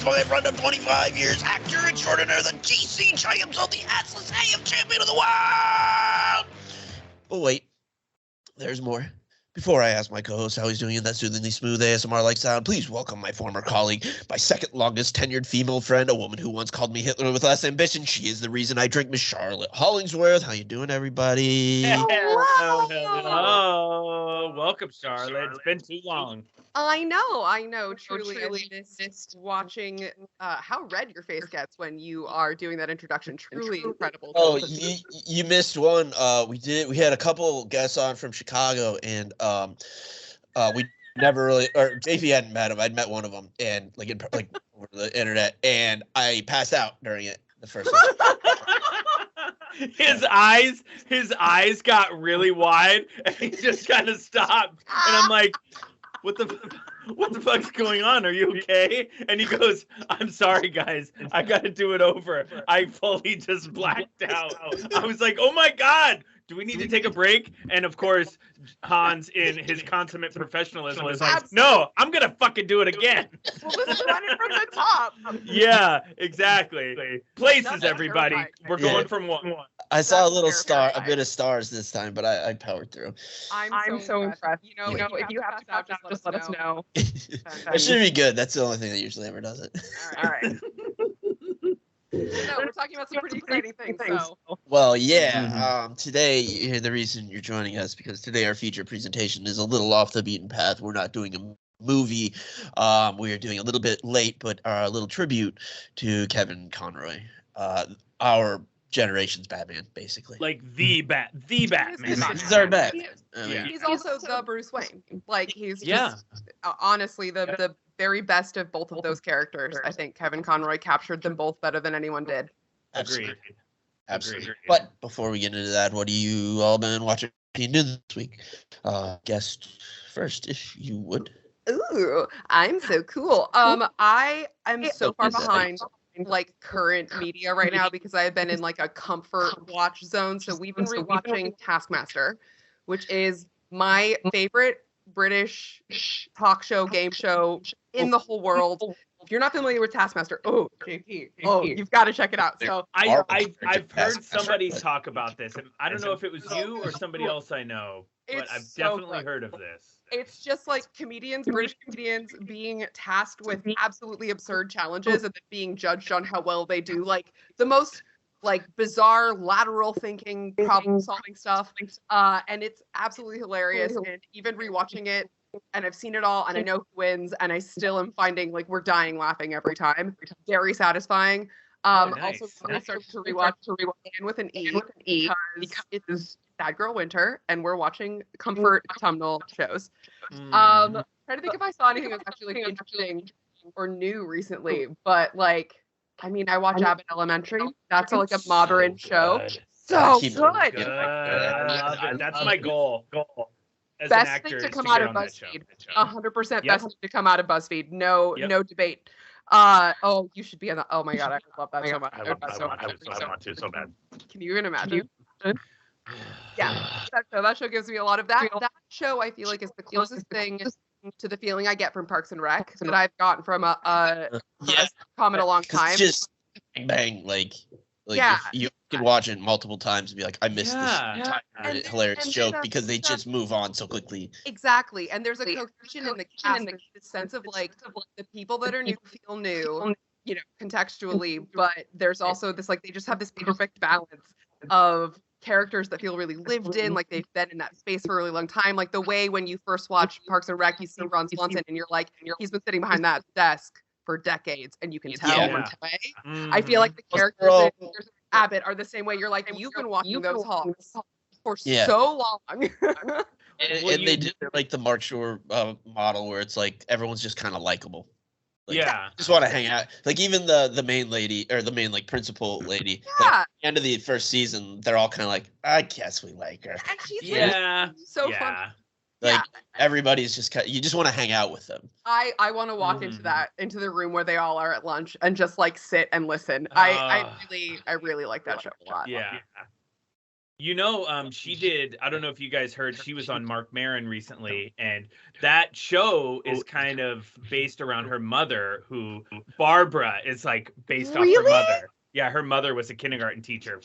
for my friend of 25 years, actor extraordinaire, the GC champion of the Atlas AM champion of the world. Oh, wait. There's more. Before I ask my co-host how he's doing in that soothingly smooth ASMR-like sound, please welcome my former colleague, my second longest tenured female friend, a woman who once called me Hitler with less ambition. She is the reason I drink, Miss Charlotte Hollingsworth. How you doing, everybody? Hello. Welcome, Charlotte. It's been too long. I know. Truly, I missed watching how red your face gets when you are doing that introduction. Truly incredible. Oh, you missed one. We had a couple guests on from Chicago, and we never really, or JP hadn't met him. I'd met one of them, and like over the internet, and I passed out during it the first one. His eyes got really wide, and he just kind of stopped. And I'm like, what the fuck's going on? Are you okay? And he goes, I'm sorry, guys. I got to do it over. I fully just blacked out. I was like, oh my God. Do we need to take a break? And of course, Hans, in his consummate professionalism, was like, no, I'm going to fucking do it again. Well, this is running from the top. Yeah, exactly. Places, everybody. We're going from one. I saw a bit of stars this time, but I powered through. I'm so impressed. You know, if you have to pass out, just let us know. It should be good. That's the only thing that usually ever does it. All right. No, we're talking about some pretty exciting things. So. Well, yeah. Today, the reason you're joining us because today our feature presentation is a little off the beaten path. We're not doing a movie. We are doing a little bit late, but a little tribute to Kevin Conroy, our generation's Batman, basically. Like the Batman. He's our Batman. He's also the Bruce Wayne. Like he's just honestly the very best of both of those characters. I think Kevin Conroy captured them both better than anyone did. Absolutely. But before we get into that, what have you all been watching this week? Guest first, if you would. Ooh, I'm so cool. I am so far behind like current media right now because I've been in like a comfort watch zone. So we've been rewatching Taskmaster, which is my favorite British talk show, game show in the whole world. If you're not familiar with Taskmaster, JP, you've got to check it out. So I've heard somebody talk about this, and I don't know if it was you or somebody else I know, but I've definitely heard of this. It's just like British comedians being tasked with absolutely absurd challenges and then being judged on how well they do. Like the most like bizarre lateral thinking, problem solving stuff. And it's absolutely hilarious. And even rewatching it, and I've seen it all, and I know who wins, and I still am finding like we're dying laughing every time. Very satisfying. Nice. Also, I started to rewatch again with an E because it's Sad Girl Winter, and we're watching comfort autumnal shows. Trying to think if I saw anything that was actually like interesting or new recently, but like. I mean, I watch Abbott Elementary. That's like a modern show. So good. I love it. That's my goal. As best an actor thing to come out of BuzzFeed. 100% best thing to come out of BuzzFeed. No debate. You should be on the. Oh my God, I love that so much. I want to so bad. Can you even imagine? Yeah, that show gives me a lot of that. That show I feel like is the closest thing to the feeling I get from Parks and Rec that I've gotten from a common a long time. It's just bang, like you can watch it multiple times and be like, I missed this hilarious joke because they just move on so quickly. Exactly, and there's a cohesion in the cast, the sense of like the people that are new feel new, you know, contextually, but there's also this like they just have this perfect balance of characters that feel really lived in, like they've been in that space for a really long time. Like the way when you first watch Parks and Rec, you see Ron Swanson and you're like, he's been sitting behind that desk for decades and you can tell right away. I feel like the characters in Abbott are the same way. You're like, you've been walking those halls for so long. and they did like the Mark Shore model where it's like everyone's just kind of likable. Like, just want to hang out. Like even the main lady or the main like principal lady. Like, at the end of the first season, they're all kind of like, I guess we like her. And she's so fun. Like everybody's just you just want to hang out with them. I want to walk into the room where they all are at lunch and just like sit and listen. I really like that show a lot. She did. I don't know if you guys heard. She was on Mark Maron recently, and that show is kind of based around her mother, who Barbara is like based off her mother. Yeah, her mother was a kindergarten teacher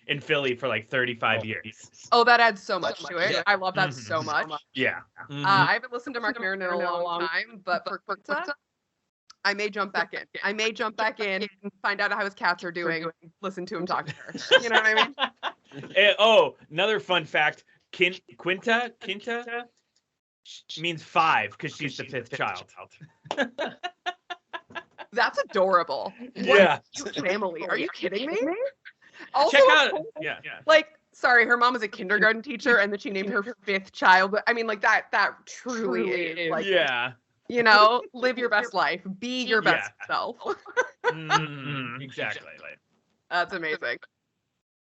in Philly for like 35 years. Oh, that adds so much to it. I love that so much. Yeah. I haven't listened to Mark Maron in a long time, but for Quinta, I may jump back in. Find out how his cats are doing, listen to him talk to her. You know what I mean? Another fun fact. Quinta means 5 because she's the 5th child. That's adorable. Yeah. What a family. Are you kidding me? Also, check out. Yeah. Like, sorry, her mom is a kindergarten teacher, and then she named her 5th child. But I mean, like that truly is like, yeah. Live your best life. Be your best self. Exactly. That's amazing.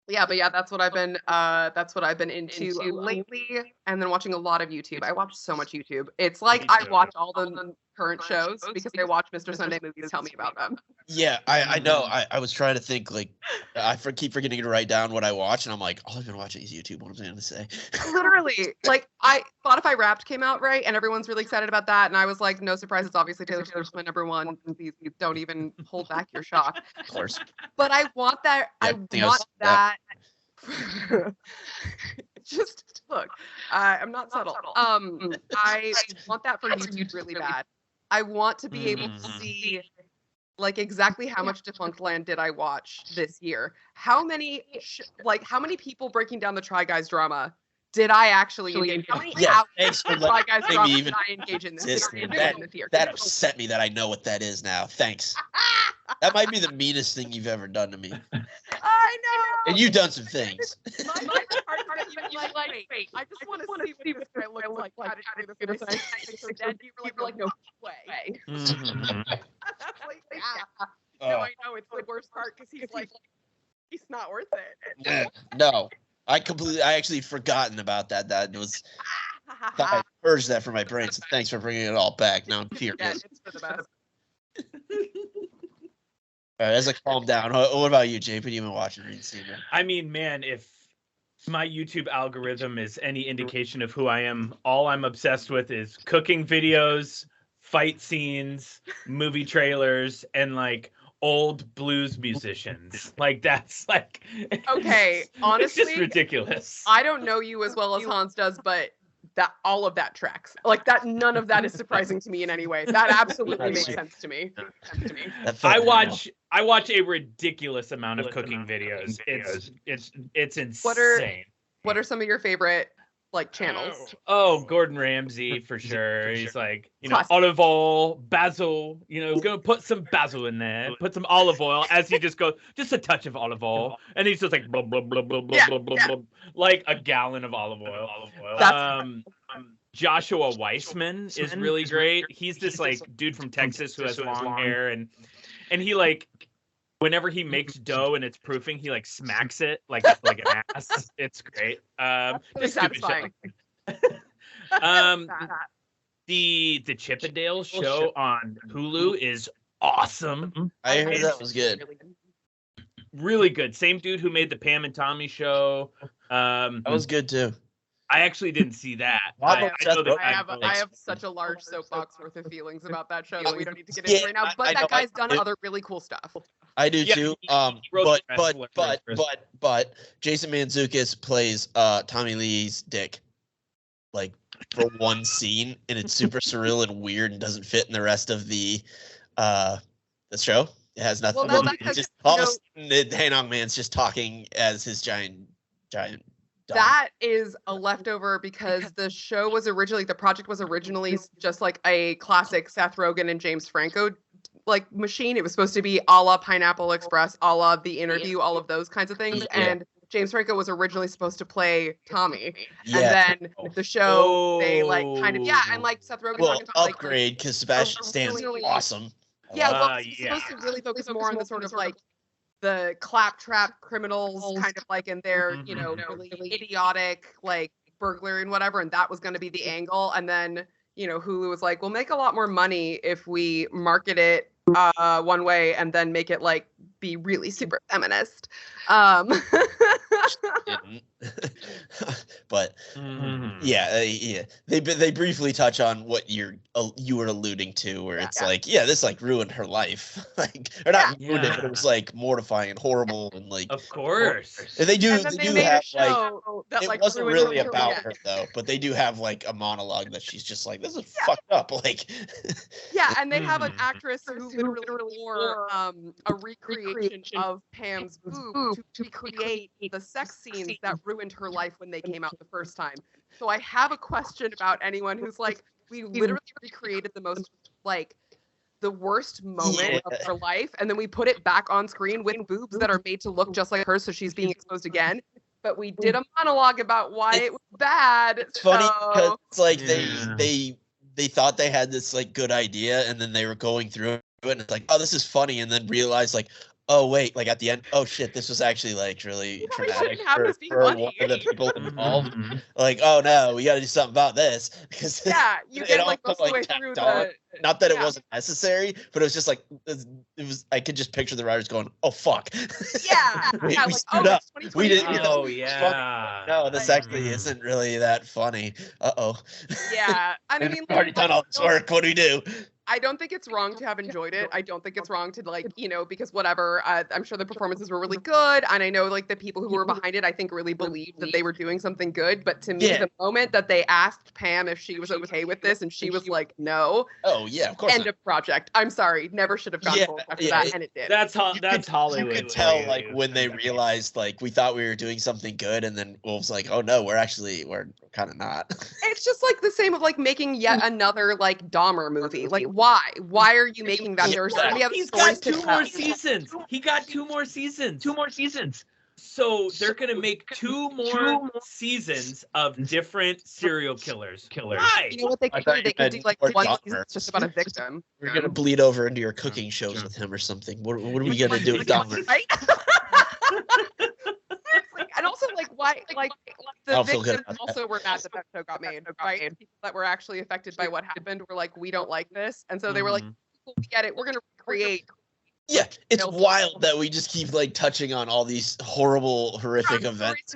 Yeah, but that's what I've been into lately, and then watching a lot of YouTube. I watch so much YouTube. It's like I watch all the current shows because I watch Mr. Sunday Movies tell me about them. Yeah, I know. I was trying to think, like, keep forgetting to write down what I watch, and I'm like, all I've been watching is YouTube. What am I going to say? Literally, like, Spotify Wrapped came out, right? And everyone's really excited about that. And I was like, no surprise, it's obviously Taylor Swift's my number one. Please don't even hold back your shock. Of course. But I want that. Yeah, I want that. Just look, I'm not subtle. I want that for YouTube really bad. I want to be able to see like exactly how much Defunctland did I watch this year? How many people breaking down the Try Guys drama did I actually engage? How many thanks for Try Guys drama me did I engage in this year? That upset me that I know what that is now. Thanks. That might be the meanest thing you've ever done to me. I know. And you've done some things. My part of you like, wait, I just want to see what this guy looks like. How did you do this? And then you were like, no way. That's like, no, I know it's the worst part because he's like, he's not worth it. No, I actually forgotten about that. That was, I purged that from my brain. So thanks for bringing it all back. Now I'm furious. It's for the best. All right, as I calm down, what about you, Jake? What have you been watching? I mean, man, if my YouTube algorithm is any indication of who I am, all I'm obsessed with is cooking videos, fight scenes, movie trailers, and like old blues musicians. Like that's like okay, honestly, it's just ridiculous. I don't know you as well as Hans does, but that all of that tracks. Like that, none of that is surprising to me in any way. That absolutely makes sense to me. I watch a ridiculous amount of cooking videos. It's insane. What are some of your favorite like channels? Oh, Gordon Ramsay for sure. He's like, olive oil, basil, gonna put some basil in there, put some olive oil as he just goes, just a touch of olive oil. And he's just like, blah, blah, blah, blah, blah, blah, blah, blah, like a gallon of olive oil. Joshua Weissman is really great. He's this like dude from Texas who has long hair and he like, whenever he makes dough and it's proofing, he like smacks it like an ass. It's great. Just satisfying. The Chippendale show on Hulu is awesome. I heard that was good. Really good. Same dude who made the Pam and Tommy show. That was good too. I actually didn't see that. I have such a large soapbox worth of feelings about that show that we don't need to get into right now. But that guy's done other really cool stuff. I do too. But Jason Mantzoukas plays Tommy Lee's dick, like for one scene, and it's super surreal and weird and doesn't fit in the rest of the show. It has nothing. Well, just all of a sudden, the Hanong Man's just talking as his giant. That is a leftover because the project was originally just like a classic Seth Rogen and James Franco like machine. It was supposed to be a la Pineapple Express, a la The Interview, all of those kinds of things. Yeah. And James Franco was originally supposed to play Tommy. Yeah. And then the show, they like kind of, and like Seth Rogen. Well, upgrade because Sebastian Stan's awesome. Yeah, well, he's supposed to really focus more on the sort of like the claptrap criminals kind of like in their, really idiotic like burglary and whatever. And that was going to be the angle. And then, Hulu was like, we'll make a lot more money if we market it one way and then make it like be really super feminist. But yeah, they briefly touch on what you were alluding to, where it's like, this like ruined her life, like, or not ruined it, but it was like mortifying and horrible, and like, of course. And they do have that, it like, wasn't really her about her though, but they do have like a monologue that she's just like, this is fucked up, like. Yeah, and they have an actress who literally wore a recreation of Pam's boob to recreate the sex scenes that ruined her life when they came out the first time. So I have a question about anyone who's like, we literally recreated the most, like, the worst moment of her life, and then we put it back on screen with boobs that are made to look just like her, so she's being exposed again. But we did a monologue about why it was bad. It's funny because it's like they thought they had this like good idea, and then they were going through it, and it's like, oh, this is funny, and then realized like, oh wait, like at the end, oh shit, this was actually like really traumatic for one of the people involved. Like, oh no, we got to do something about this, because you get like most of the way through the. Not that it wasn't necessary, but it was just like it was. I could just picture the writers going, "Oh fuck." we like, screwed up. We didn't. Oh yeah. No, this actually isn't really that funny. Yeah, I mean, we've already done all this work. What do we do? I don't think it's wrong to have enjoyed it. I don't think it's wrong to, like, because whatever. I'm sure the performances were really good, and I know like the people who were behind it, I think, really believed that they were doing something good. But to me, the moment that they asked Pam if she was okay with this, and she was like, "No," oh yeah, of course. End of project. I'm sorry, never should have gone forward after that, and it did. That's Hollywood. You could tell like when they realized like we thought we were doing something good, and then Wolf's like, "Oh no, we're kind of not." It's just like the same of like making yet another like Dahmer movie. Like, why? Why are you making that? There's so many other stories to tell. He got 2 more seasons. So they're gonna make 2 more seasons of different serial killers. Why? You know what they could do? They could do like one season that's just about a victim. We're gonna bleed over into your cooking shows with him or something. What are we gonna do with Dahmer? Right? And also, like, why? Like, the victims also were mad that show got made, right? People that were actually affected by what happened were like, we don't like this, and so they were like, we get it. We're gonna recreate. Yeah, it's wild that we just keep like touching on all these horrible, horrific events.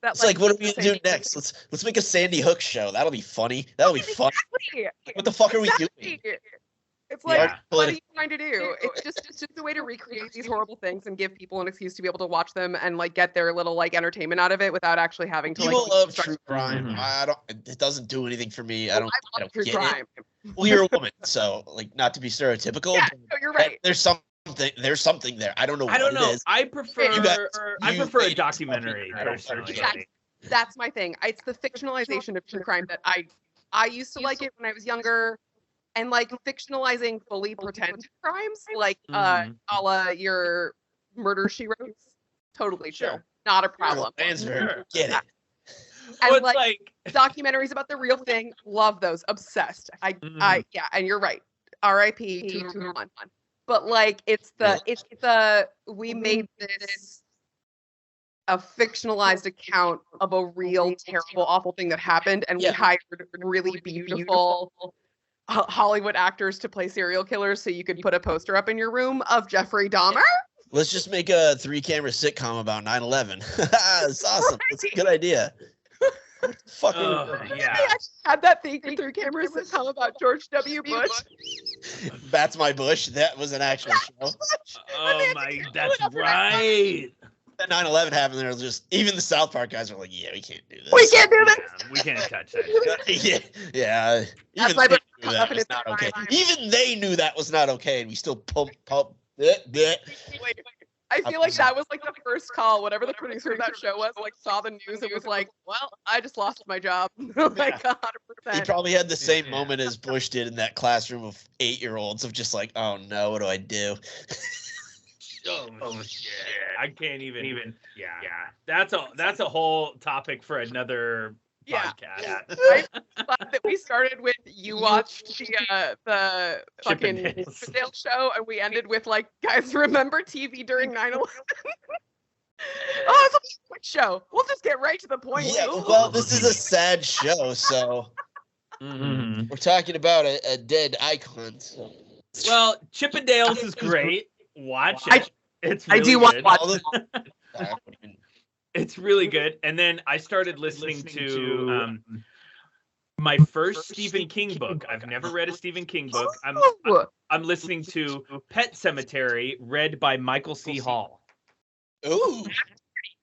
It's like, what are we gonna do next? Let's make a Sandy Hook show. That'll be funny. That'll be fun. What the fuck are we doing? It's like, what are you trying to do? It's just a way to recreate these horrible things and give people an excuse to be able to watch them and like get their little like entertainment out of it without actually having to. People love true crime. It doesn't do anything for me. I don't true get crime. It. Well, you're a woman, so like not to be stereotypical. Yeah, no, you're right. There's something there. I don't know what it is. I prefer a documentary personally. That's my thing. It's the fictionalization of true crime that I used to like it when I was younger. And like fictionalizing fully pretend crimes, like a la your Murder, She Wrote, totally chill, not a problem. Get it. And like documentaries about the real thing, love those, obsessed. I and you're right. R.I.P. 221. But like it's the we made this a fictionalized account of a real terrible, awful thing that happened, and we hired really beautiful Hollywood actors to play serial killers so you could put a poster up in your room of Jeffrey Dahmer. Let's just make a 3-camera sitcom about 9/11. It's awesome. It's a good idea. I had that thing for 3-camera sitcom about George W. Bush. That's My Bush. That was an actual show. Oh my, that's right. That 9/11 happened, there was just even the South Park guys were like, "Yeah, we can't do this. We can't do this. We can't touch that." yeah. Even they knew that was not okay. Even they knew that was not okay, and we still pump. I feel like that was like the first call. Whatever the producer of that show was, like saw the news and was like, "Well, I just lost my job." Like 100%. He probably had the same moment as Bush did in that classroom of 8-year-olds of just like, "Oh no, what do I do?" Oh shit! I can't even. Yeah. That's a whole topic for another podcast. I'm glad that we started with you watched the fucking Chippendale show, and we ended with like, guys, remember TV during 9/11? Oh, it's a quick show. We'll just get right to the point. Yeah. Well, this is a sad show, so we're talking about a dead icon. So. Well, Chippendales is great. Watch it. It's really I do want to watch it. It's really good. And then I started listening to my first Stephen King book. I've never read a Stephen King book. I'm listening to Pet Sematary, read by Michael C. Hall. Ooh.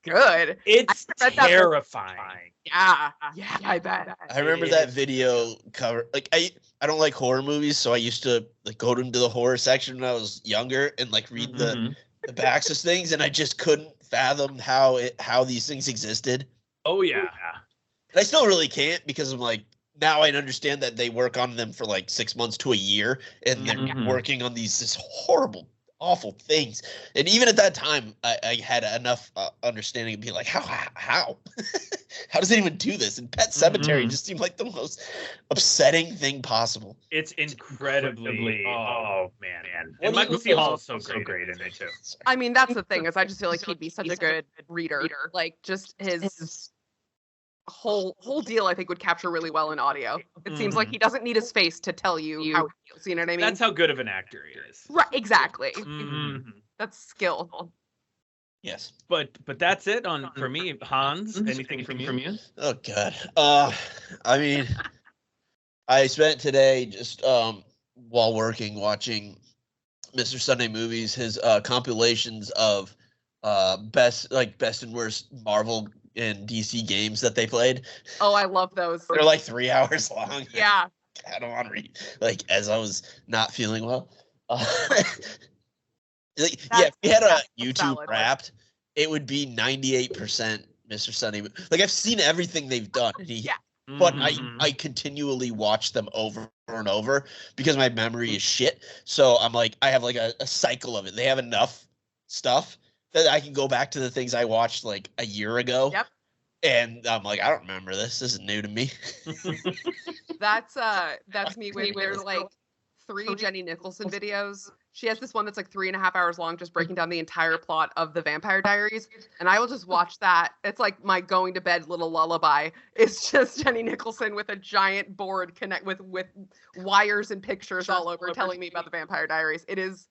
Good. It's terrifying. Yeah, I bet. I remember that video cover. Like I don't like horror movies, so I used to like go into the horror section when I was younger and like read the backs of things, and I just couldn't fathom how these things existed. Oh yeah. And I still really can't, because I'm like, now I understand that they work on them for like 6 months to a year, and they're working on these horrible, awful things. And even at that time, I had enough understanding to be like, how how does it even do this? And Pet Sematary just seemed like the most upsetting thing possible. It's incredibly oh man. And Michael C. Hall is so great in it too. I mean, that's the thing, is I just feel like he'd be such a good reader. Like, just his whole deal, I think, would capture really well in audio. It seems like he doesn't need his face to tell you how he feels. You know what I mean? That's how good of an actor he is. Right, exactly. That's skill. Yes. But that's it for me. Hans, anything from you? Oh God. I mean, I spent today just while working watching Mr. Sunday Movies, his compilations of best and worst Marvel and DC games that they played. Oh, I love those. They're like 3 hours long. Yeah. I don't want to read, like, as I was not feeling well. If we had a YouTube Wrapped, it would be 98% Mr. Sunday. Like, I've seen everything they've done, but I continually watch them over and over because my memory is shit. So I'm like, I have like a cycle of it. They have enough stuff that I can go back to the things I watched like a year ago. Yep. And I'm like, I don't remember this. This is new to me. That's me with there's like 3 Jenny Nicholson videos. She has this one that's like 3.5 hours long, just breaking down the entire plot of the Vampire Diaries. And I will just watch that. It's like my going to bed little lullaby. It's just Jenny Nicholson with a giant board with wires and pictures all over telling me about the Vampire Diaries. It is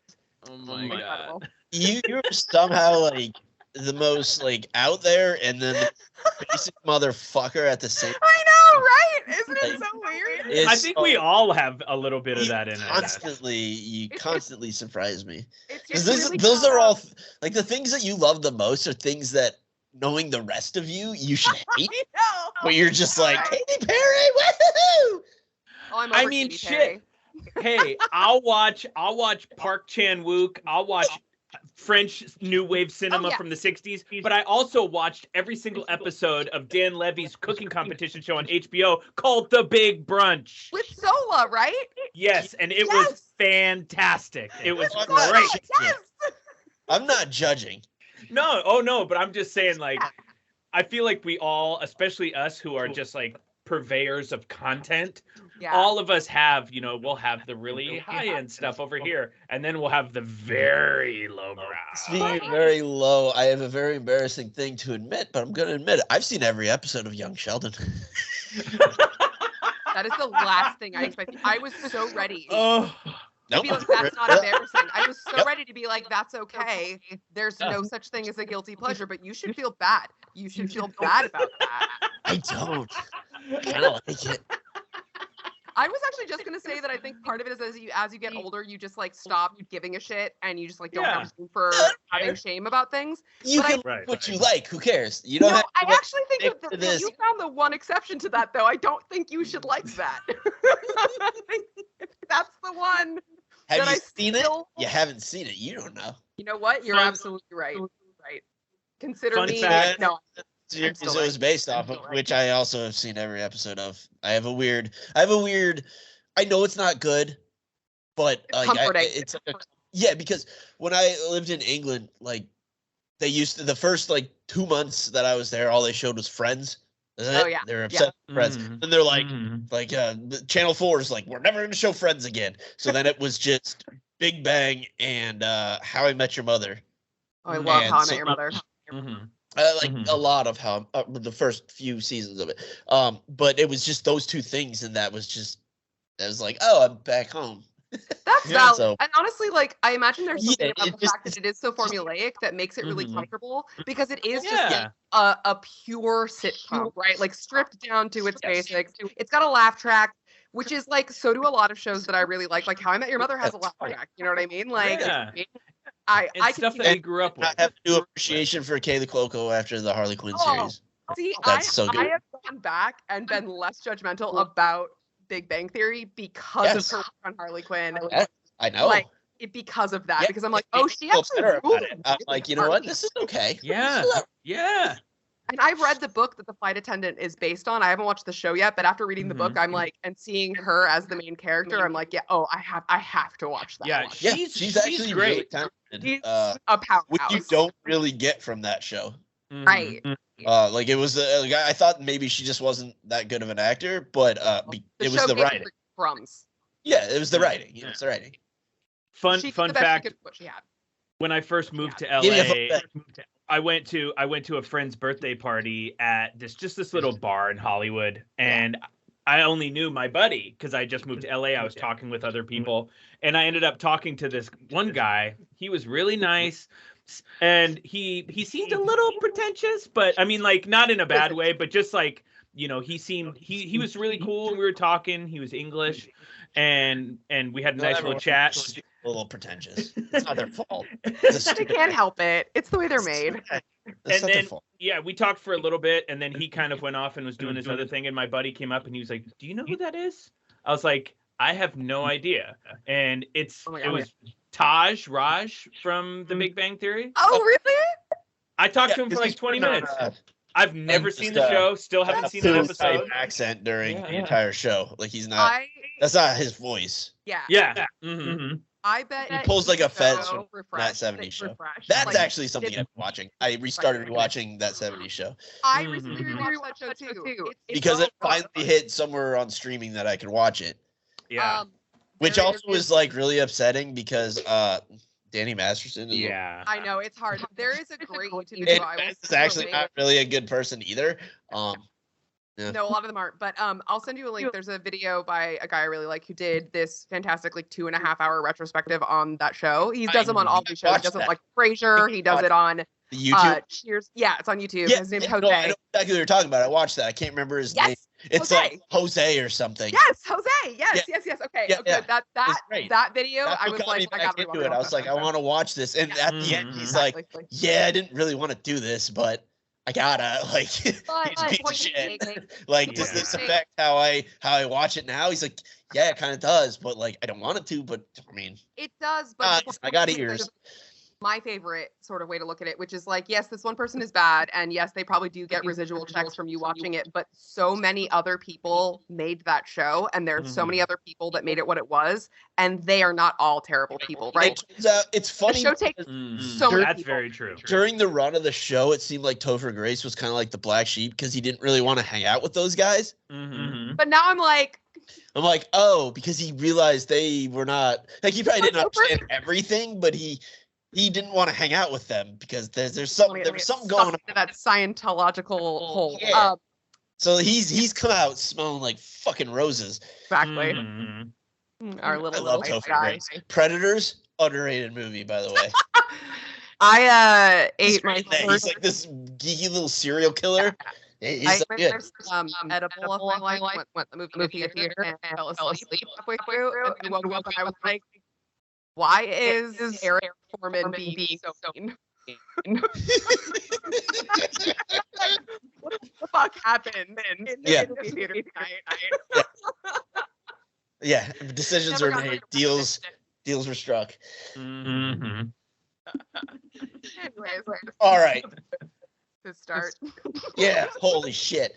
incredible. God. You're somehow like the most like out there and then the basic motherfucker at the same. I know, right? Isn't it so weird? I think we all have a little bit of that in us. You constantly surprise me. Really those are all like the things that you love the most are things that, knowing the rest of you should hate. I know. But you're just like, Katy Perry, woohoo! Oh, I mean, Katy shit. Perry. Hey, I'll watch Park Chan-wook. I'll watch French New Wave cinema from the 60s, but I also watched every single episode of Dan Levy's cooking competition show on HBO called The Big Brunch. With Zola, right? Yes, and it was fantastic. It was great. Yes. I'm not judging. No, but I'm just saying, like, I feel like we all, especially us who are just like purveyors of content, all of us have, we'll have the really high-end stuff over here, and then we'll have the very low brow. Speaking of very low, I have a very embarrassing thing to admit, but I'm going to admit it. I've seen every episode of Young Sheldon. That is the last thing I expected. I was so ready. Nope. To be like, that's not embarrassing. I was so ready to be like, that's okay. There's no such thing as a guilty pleasure, but you should feel bad. You should feel bad about that. I don't. I kind of like it. I was actually just gonna say that I think part of it is as you get older, you just like stop giving a shit and you just like don't have room for having shame about things. You can like what you like. Who cares? You don't. Have I actually think that you found the one exception to that, though. I don't think you should like that. I think that's the one. Have you seen it? You haven't seen it. You don't know. You know what? You're absolutely right. Right. Consider Fun me. fact. No. It was based off of, which I also have seen every episode of. I have a weird. I know it's not good, but like it's because when I lived in England, like they used to, the first like 2 months that I was there, all they showed was Friends. Oh yeah, they're obsessed with Friends, and they're like, Channel 4 is like, we're never going to show Friends again. So then it was just Big Bang and How I Met Your Mother. Oh, I love How I Met Your Mother. A lot of how the first few seasons of it, but it was just those two things, and that was like, oh, I'm back home. That's Yeah, valid. so- And honestly, like, I imagine there's something Yeah, about it the just- fact that it is so formulaic that makes it really Mhm. comfortable because it is just Yeah. like a pure sitcom, right? Like stripped down to its basics. It's got a laugh track, which is like so do a lot of shows that I really like. Like How I Met Your Mother has a laugh track. You know what I mean? Like, Yeah. I It's can stuff see that that. we grew up I with. have new appreciation for Kaylee Cuoco after the Harley Quinn Oh, series. See, That's so good. I have gone back and been less judgmental about Big Bang Theory because Yes. of her work on Harley Quinn. Yeah, I know. Like, because of that, Yeah, because I'm like, it oh, makes she me feel actually better ruled. about it. I'm like, you know what? This is okay. Yeah. Yeah. And I've read the book that the flight attendant is based on. I haven't watched the show yet, but after reading the book, I'm like, and seeing her as the main character, I'm like, yeah, oh, I have to watch that. Yeah, one. Yeah, She's she's actually great. really talented. She's Uh, a which powerhouse. you don't really get from that show. Mhm. Right. Like it was, like, I thought maybe she just wasn't that good of an actor, but The it was show the gave her writing. crumbs. Yeah, it was the writing. Yeah, it's the writing. Fun She did fun the best she fact. could with what she had. When I first moved to Give me a fun LA, fact. I went to a friend's birthday party at this little bar in Hollywood, and I only knew my buddy because I just moved to LA. I was talking with other people, and I ended up talking to this one guy. He was really nice, and he seemed a little pretentious, but I mean, like, not in a bad way, but just like, you know, he was really cool. We were talking. He was English, and we had a nice little chat. A little pretentious. It's not their fault. They can't help it. It's the way they're made. It's And not their then, fault. yeah, we talked for a little bit, and then he kind of went off and was doing his other thing, and my buddy came up and he was like, "Do you know who that is?" I was like, "I have no idea." And it was Raj from The Big Bang Theory. Oh, really? I talked Yeah, to him for 'cause like he's 20 put on, minutes. I've never just, seen the show, still haven't seen an full type episode. accent during Yeah, the yeah. entire show. Like he's not. That's not his voice. Yeah. Yeah. Mhm. I bet He pulls like a Fez so from refreshed, that 70s show. refreshed. That's Like, actually something it's- I'm watching. I restarted watching that 70s show I Mhm. recently rewatched that show too. It's because so it finally fun. hit somewhere on streaming that I could watch it. Yeah. Which there also is- was like really upsetting because Danny Masterson is Yeah. I know it's hard. There is a great YouTube and video. I will Fez is send you a actually link. not really a good person either. Yeah. No, a lot of them aren't. But I'll send you a link. There's a video by a guy I really like who did this fantastic like 2.5 hour retrospective on that show. He does them on all these shows. He watched does it that. like Frasier. He does it on The YouTube. Cheers. Yeah, it's on YouTube. Yeah, His name's no, Jose. I know exactly what you're talking about. I watched that. I can't remember his name. Yes. It's Jose. like Jose or something. Yes, Jose. Yes. Okay. Yeah, Okay. yeah. That It's great. that video, That's I what was got me like, I back gotta into rewatch it. I was like, I want to watch this. And at the end, he's like, Exactly. yeah, I didn't really want to do this, but I gotta. Like, he's But a piece of what shit. you Like, does this Yeah. affect how I watch it now? He's like, yeah, it kind of does, but like, I don't want it to. But I mean, It does, but I got ears. My favorite sort of way to look at it, which is like, yes, this one person is bad, and yes, they probably do get residual checks from you watching it, but so many other people made that show, and there's so many other people that made it what it was, and they are not all terrible people, right? It's The funny. show takes Mhm. so many That's people. very true. During the run of the show, it seemed like Topher Grace was kind of like the black sheep because he didn't really want to hang out with those guys. Mhm. But now I'm like, I'm like, oh, because he realized they were not like he probably didn't Topher- understand everything, but he didn't want to hang out with them because there's something let there me was get something sucked going on. into that Scientological hole. Yeah. So he's come out smelling like fucking roses. Exactly. Mhm. Our I little love nice Topher guy. Grace. Predators, underrated movie, by the way. I He's ate my great in that. He's first. like this geeky little serial killer. He's I so my good. first edible of my life went to the movie theater and fell asleep halfway through, and then woke up and I was like, "Why is Eric Foreman being so mean? What the fuck happened in Yeah. the movie theater tonight?" Yeah, decisions Never were got made. my Deals were struck. Mhm. Anyways, All right. to start. Yeah. Holy shit.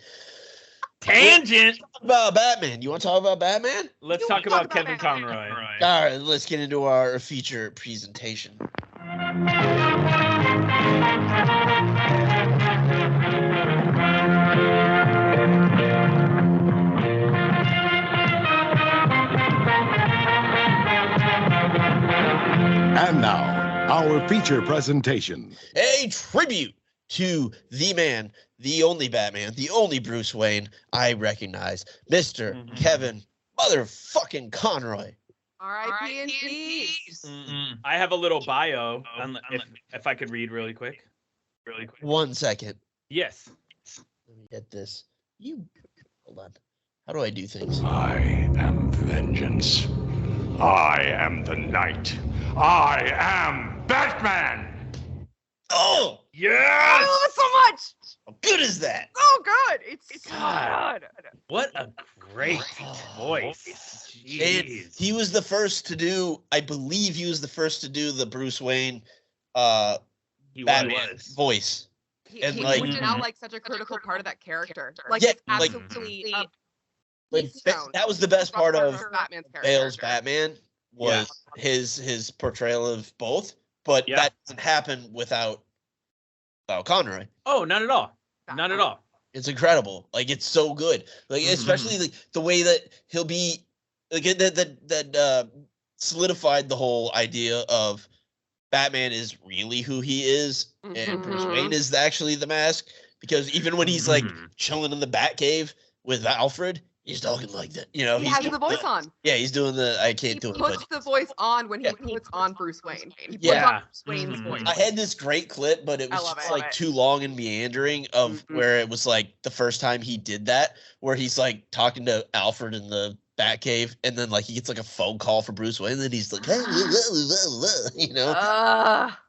Tangent. Talk about Batman. You want to talk about Batman? Let's You talk talk about about Kevin Batman. Conroy. All right. Let's get into our feature presentation. And now, our feature presentation. A tribute to the man, the only Batman, the only Bruce Wayne I recognize, Mr. Mhm. Kevin motherfucking Conroy. R.I.P. in peace. I have a little bio, if I could read really quick. 1 second. Yes. Let me get this. Hold on. How do I do things? I am vengeance. I am the night. I am Batman. Oh, Yes. I love it so much. how good is that? So good. It's so God. good. What a great voice. And Jeez. he was the first to do, I believe he was the first to do the Bruce Wayne He Batman was. voice. And, He like- which is now like such a critical part of that character. Like Yeah, it's like- absolutely Like keystone that was the best part of Batman's character. Bale's Batman was his portrayal of both, but Yeah. that doesn't happen without Conroy. Oh, not at all. Not at all. It's incredible. Like it's so good. Like especially like the way that he'll be like that solidified the whole idea of Batman is really who he is and Bruce Mhm. Wayne is actually the mask, because even when he's like Mhm. chilling in the Batcave with Alfred, he's talking like that. You know, He he's has doing the voice on. Yeah, he's doing the I He can't do it, puts but the voice on when he Yeah. puts on Bruce Wayne. He puts Yeah. on Bruce Wayne's Mhm. voice. I had this great clip, but it I was love just it. like too long and meandering of Mhm. where it was like the first time he did that, where he's like talking to Alfred in the Batcave, and then like he gets like a phone call for Bruce Wayne, and then he's like, hey, you know, and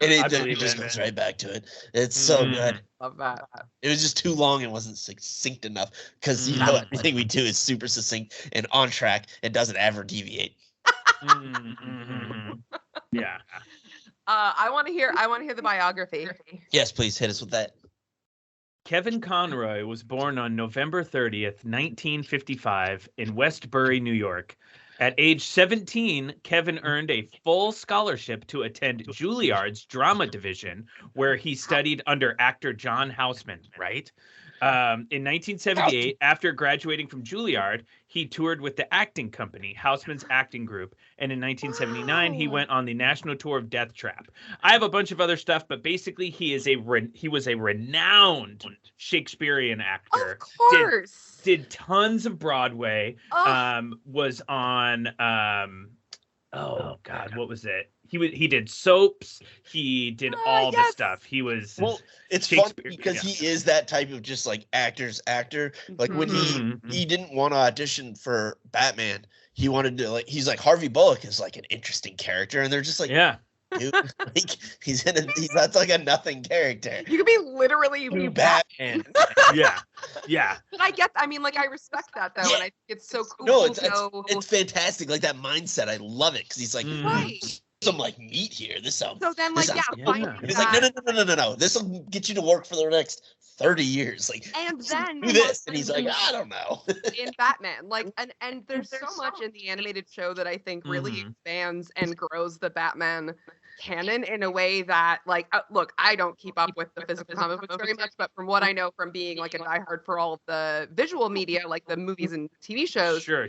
I it believe just it. goes right back to it. It's so Mhm. good. Love that. It was just too long and wasn't succinct enough, because you know Mhm. everything we do is super succinct and on track and doesn't ever deviate. Mhm. Yeah. I want to hear the biography. Yes, please hit us with that. Kevin Conroy was born on November 30th, 1955, in Westbury, New York. At age 17, Kevin earned a full scholarship to attend Juilliard's drama division, where he studied under actor John Houseman, right? In 1978, after graduating from Juilliard, he toured with the acting company, Houseman's Acting Group. And in 1979, he Wow. went on the national tour of Death Trap. I have a bunch of other stuff, but basically he was a renowned Shakespearean actor. Of course. Did tons of Broadway. Oh, Was on oh God, what was it? He did soaps. He did all the yes. stuff. He was Well, it's fun Shakespeare, because yeah. he is that type of just like actor's actor. Like when Mhm. he didn't want to audition for Batman, he wanted to he's like Harvey Bullock is like an interesting character, and they're just like, Yeah. dude, like he's that's like a nothing character. you could be literally Dude, Batman. Yeah. Yeah. But I mean, like I respect that though, Yeah. and I think it's so cool. No, to know- it's fantastic. Like that mindset, I love it, because he's like, Mhm. right. some like meat here. This sounds. So then, this like, yeah, sounds Yeah. finding And he's like, no, that- no, no, no, no, no. This will get you to work for the next 30 years. Like, and then do this, and he's like, I don't know. in Batman, like, and there's so much in the animated show that I think really Mhm. expands and grows the Batman canon in a way that, like, look, I don't keep up with the physical comic books very much, but from what I know from being like a diehard for all of the visual media, like the movies and TV shows, Sure.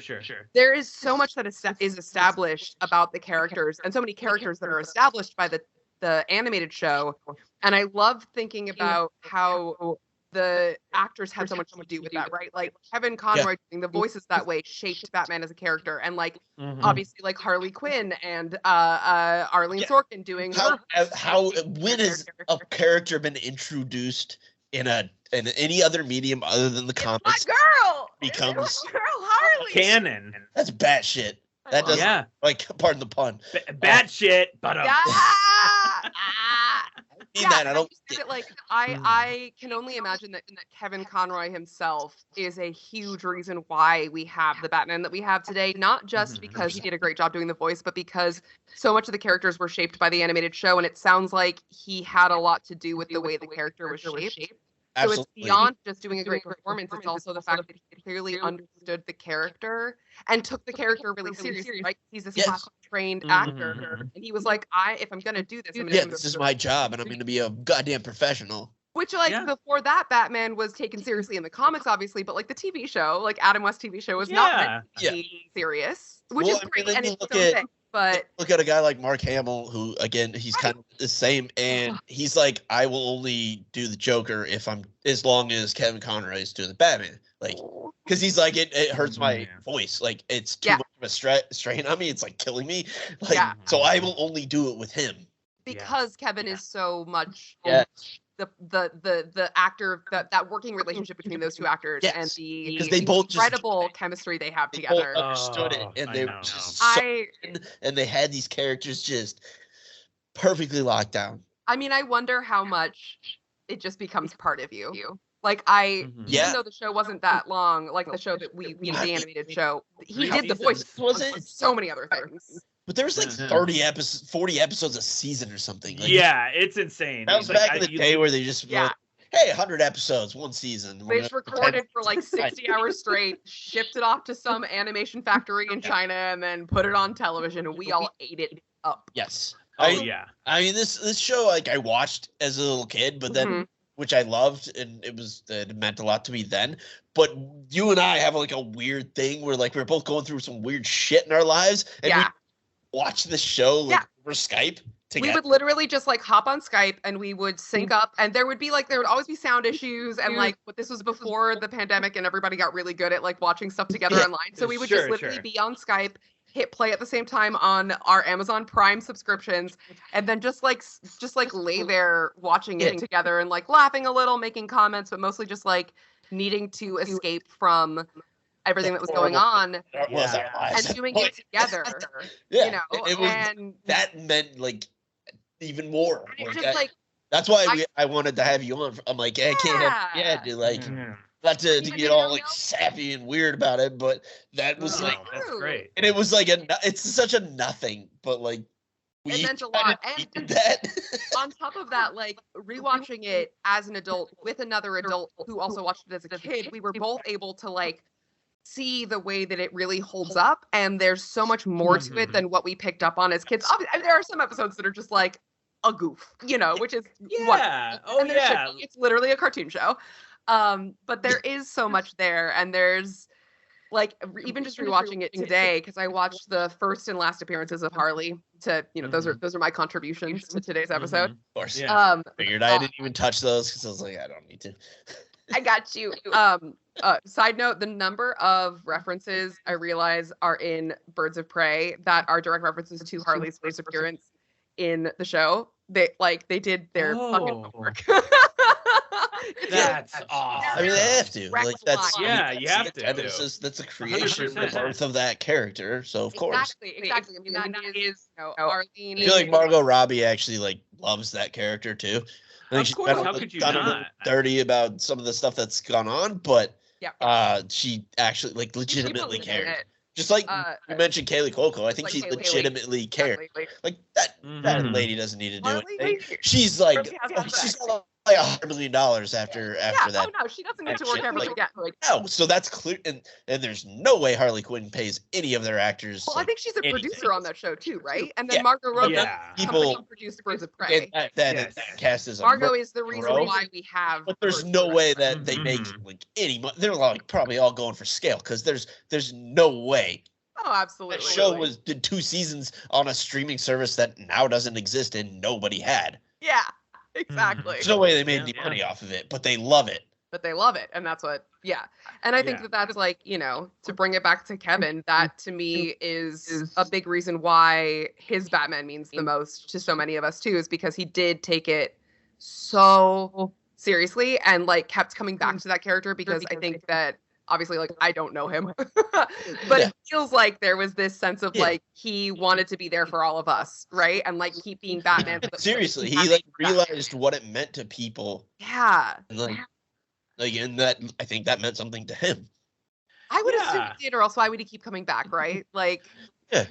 there is so much that is established about the characters, and so many characters that are established by the animated show. And I love thinking about how the actors had so much to do with that, right? Like Kevin Conroy doing the voices that way shaped Batman as a character, and like Mhm. obviously like Harley Quinn and Arlene Yeah. Sorkin doing How when has a character been introduced in any other medium other than the my comics girl becomes girl Harley. Canon. that's batshit. That doesn't Yeah. like pardon the pun. Bat shit, but Yeah. I mean that I don't just think get, that, like I can only imagine that Kevin Conroy himself is a huge reason why we have the Batman that we have today, not just Mhm. because he did a great job doing the voice, but because so much of the characters were shaped by the animated show, and it sounds like he had a lot to do with the way the character was shaped. So it's absolutely. beyond just doing a great performance, it's also the fact that he clearly understood the character and took the character really seriously, right? He's this Yes. classically trained Mhm. actor, and he was like, if I'm gonna do this, I'm gonna Yeah, do this it is my job, and I'm going to be a goddamn professional. Which, like, Yeah. before that, Batman was taken seriously in the comics, obviously, but, like, the TV show, like, Adam West TV show was not meant to Yeah. be serious, which Well, is I mean, great, then and you it's look so at- thing, but Look at a guy like Mark Hamill, who again he's kind of the same, and he's like, I will only do the Joker if I'm as long as Kevin Conroy is doing the Batman, like because he's like it hurts my Yeah. voice, like it's too Yeah. much a strain on me. It's like killing me. Like, Yeah. so I will only do it with him. Because Kevin is so much Yeah. the actor, that working relationship between those two actors Yes. and the Because they both incredible chemistry they have they together. both understood it, Oh, and I they know. were just so and they had these characters just perfectly locked down. I mean, I wonder how much it just becomes part of you. Like even though the show wasn't that long, like the show that the animated show, he did the voice for so many other things. But there was like 30 episodes, 40 episodes a season or something. Like, yeah, it's insane. that was back in the day where they just were like, hey, 100 episodes, one season. They just recorded for like 60 hours straight, shipped it off to some animation factory in China, and then put it on television, and we all ate it up. Yes. Oh yeah. I mean, this show, like, I watched as a little kid, but then, which I loved, and it meant a lot to me then. But you and I have like a weird thing where like we're both going through some weird shit in our lives, and we watch this show like over Skype together. We would literally just like hop on Skype and we would sync up, and there would always be sound issues, and like, but this was before the pandemic and everybody got really good at like watching stuff together online. So we would just literally be on Skype, hit play at the same time on our Amazon Prime subscriptions, and then just like lay there watching it together and like laughing a little, making comments, but mostly just like needing to escape from everything that was going on and doing it together. You know, and that meant like even more. Like, that's why I wanted to have you on. I'm like, I can't have dude, like not to get all like sappy and weird about it, but that was like that's great. And it was like it's such a nothing, but like it meant a lot. And that on top of that, like rewatching it as an adult with another adult who also watched it as a kid, we were both able to like see the way that it really holds up, and there's so much more to it than what we picked up on as kids. Obviously, there are some episodes that are just like a goof, you know, which is it's literally a cartoon show. But there is so much there, and there's like even just rewatching it today, because I watched the first and last appearances of Harley to, you know, those are my contributions to today's episode. Of course. Figured I didn't even touch those because I was like, I don't need to. I got you. Side note, the number of references I realize are in Birds of Prey that are direct references to Harley's first appearance in the show. They did their fucking homework. That's awesome. I mean, they have to. Like that's you have to. That's a creation, the birth of that character. So of course. Exactly. I mean, that is, you know, Arlene. I feel like Margot Robbie actually like loves that character too. I think of course, how could you not? Dirty about some of the stuff that's gone on, but she actually like legitimately cared. Just like you mentioned Kaylee Cuoco, I think like she legitimately cared. Like that lady doesn't need to do anything. She's like she's got like $100 million after that. Oh no, she doesn't need to work ever again. No, so that's clear, and there's no way Harley Quinn pays any of their actors. Well, I think she's a producer on that show too, right? And then Margot Robbie produced Birds of Prey. That cast is Margot is the reason why we have. But there's no way that they make like any money. They're like probably all going for scale because there's no way. Oh, absolutely. That show did 2 seasons on a streaming service that now doesn't exist and nobody had. Yeah. Exactly. There's no way they made any money off of it, but they love it. And that's what, And I think that's like, you know, to bring it back to Kevin, that to me is a big reason why his Batman means the most to so many of us too, is because he did take it so seriously and like kept coming back to that character, because I think that obviously, like, I don't know him, but it feels like there was this sense of like he wanted to be there for all of us, right? And like keep being Batman. Seriously, he like realized what it meant to people. Yeah. And and that I think that meant something to him. I would assume he did, or else why would he keep coming back, right? Like. Yeah.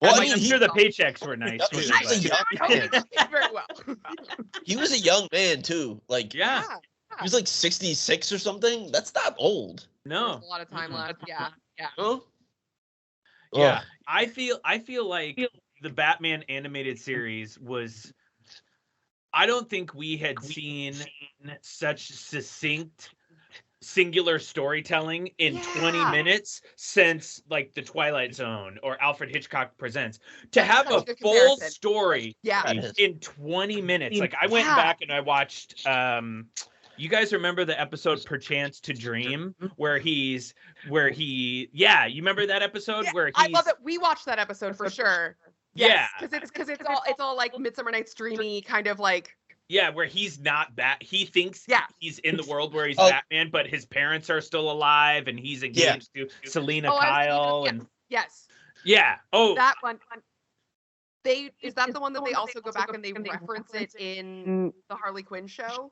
Well, I mean, I'm sure the paychecks were nice too. Very well. He was a young man too. Like he was like 66 or something. That's not old. No. There's a lot of time left. Yeah. Huh? Yeah. I feel like the Batman animated series was, I don't think we had seen such succinct singular storytelling in 20 minutes since like The Twilight Zone or Alfred Hitchcock Presents. To have a full story in 20 minutes. Like I went back and I watched You guys remember the episode Perchance to Dream where you remember that episode where I love it. We watched that episode for sure. Yeah. Because it's all like Midsummer Night's Dreamy kind of like. Yeah, where he's not he thinks he's in the world where he's Batman, but his parents are still alive and he's engaged to Selena Kyle and Yeah. Oh, that one. Is that the one that they also go back and they reference it in the Harley Quinn show?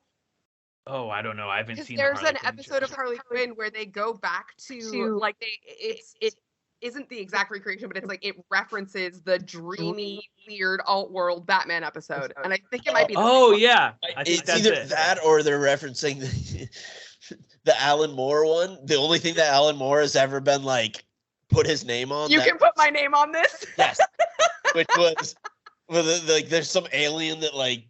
Oh, I don't know. I haven't seen. There's an episode of Harley Quinn where they go back to like it isn't the exact recreation, but it's like it references the dreamy, weird alt-world Batman episode, and I think it might be. I think it's either that or they're referencing the Alan Moore one. The only thing that Alan Moore has ever been like put his name on. You can put my name on this. Yes. Which was, like, there's some alien that like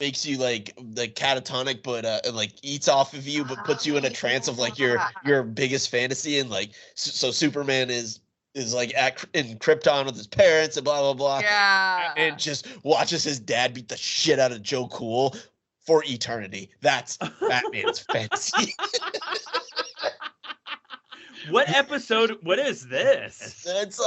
makes you like catatonic, but like eats off of you, but puts you in a trance of like your biggest fantasy, and like so Superman is like in Krypton with his parents and blah blah blah. Yeah. And just watches his dad beat the shit out of Joe Cool for eternity. That's Batman's fantasy. What episode? What is this? It's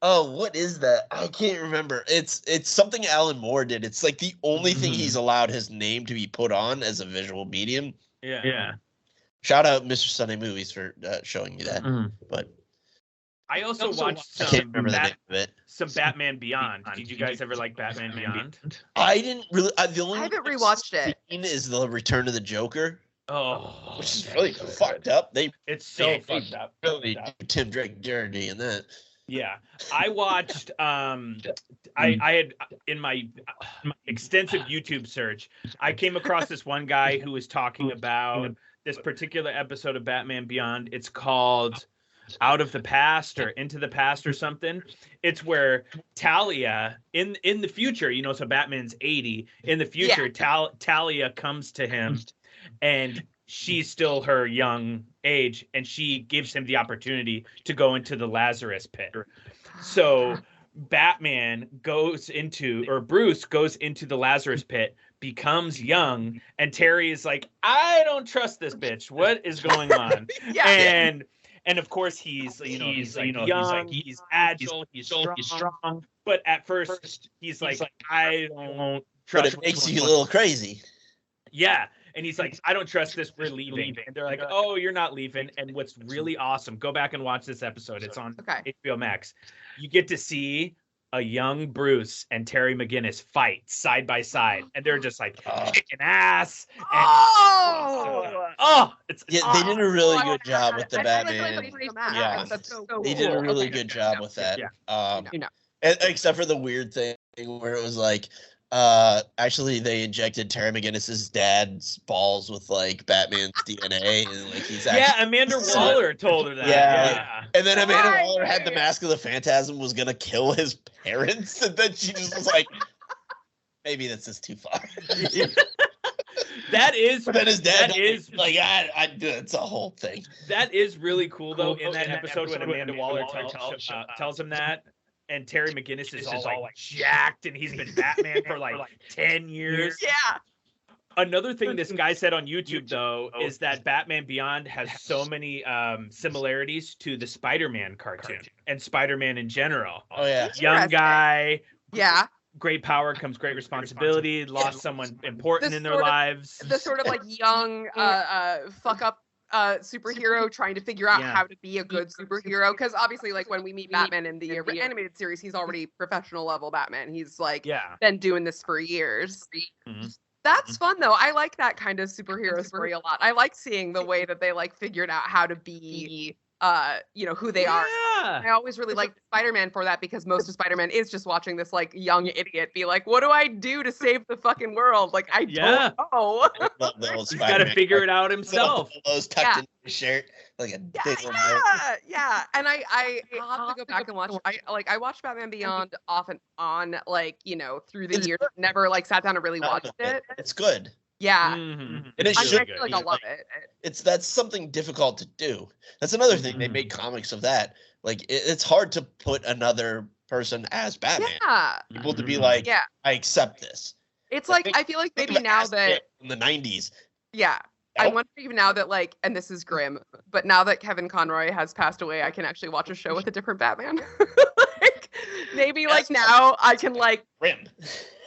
what is that? I can't remember. It's something Alan Moore did. It's like the only thing he's allowed his name to be put on as a visual medium. Yeah. Shout out Mr. Sunday Movies for showing me that. But I also watched I can't remember the name of it. Some Batman Beyond. Did you guys ever like Batman Beyond? I didn't really. The only I haven't rewatched it. Is the Return of the Joker. Oh, which is really fucked up. It's so fucked up. Really do Tim Drake dirty in that. Yeah, I watched. I had in my extensive YouTube search, I came across this one guy who was talking about this particular episode of Batman Beyond. It's called Out of the Past or Into the Past or something. It's where Talia in the future, so Batman's 80. In the future, Talia comes to him, and she's still her young age, and she gives him the opportunity to go into the Lazarus pit. So Bruce goes into the Lazarus pit, becomes young, and Terry is like, I don't trust this bitch. What is going on? And of course he's young, he's agile, he's strong. But at first he's like, I don't trust. But it makes you a little crazy. Yeah. And he's like, I don't trust this. We're leaving. And they're like, oh, you're not leaving. And what's really awesome, go back and watch this episode. It's on HBO Max. You get to see a young Bruce and Terry McGinnis fight side by side. And they're just like kicking ass. And they did a really good job with the Batman. Yeah. They did a really good job with that. Except for the weird thing where it was like, actually they injected Terry McGinnis's dad's balls with like Batman's DNA, and like he's actually Amanda Waller told her that. And then Amanda Waller had the Mask of the Phantasm, was gonna kill his parents, and then she just was like, maybe this is too far. That is, but then his dad is like, it's a whole thing. That is really cool though. In that episode when Amanda Waller tells him that. And Terry McGinnis is all like jacked, and he's been Batman for like 10 years. Yeah. Another thing this guy said on YouTube, though, is that Batman Beyond has so many similarities to the Spider-Man cartoon and Spider-Man in general. Oh, yeah. Young guy. Yeah. Great power comes great responsibility. Lost someone important in their lives. The sort of like young fuck up superhero trying to figure out how to be a good superhero, because obviously like when we meet Batman in the animated series, he's already professional level Batman. He's like been doing this for years. That's fun though. I like that kind of superhero story a lot. I like seeing the way that they like figured out how to be who they are. I always really liked Spider-Man for that, because most of Spider-Man is just watching this like young idiot be like, what do I do to save the fucking world? Like, I don't know. He's got to figger it out himself. Those tucked in his shirt like a big one. Yeah. And I'll have to go back and watch. I watched Batman Beyond off and on, like, through the years. Never like sat down and really watched it. It's good. Yeah. And it should I feel like I'll love it. That's something difficult to do. That's another thing. They made comics of that. Like it's hard to put another person as Batman. Yeah. People to be like, I accept this. It's like I feel like maybe now that in the 90s, Yeah. I wonder even now that like, and this is grim, but now that Kevin Conroy has passed away, I can actually watch a show with a different Batman. Like, maybe like now I can like, Grim.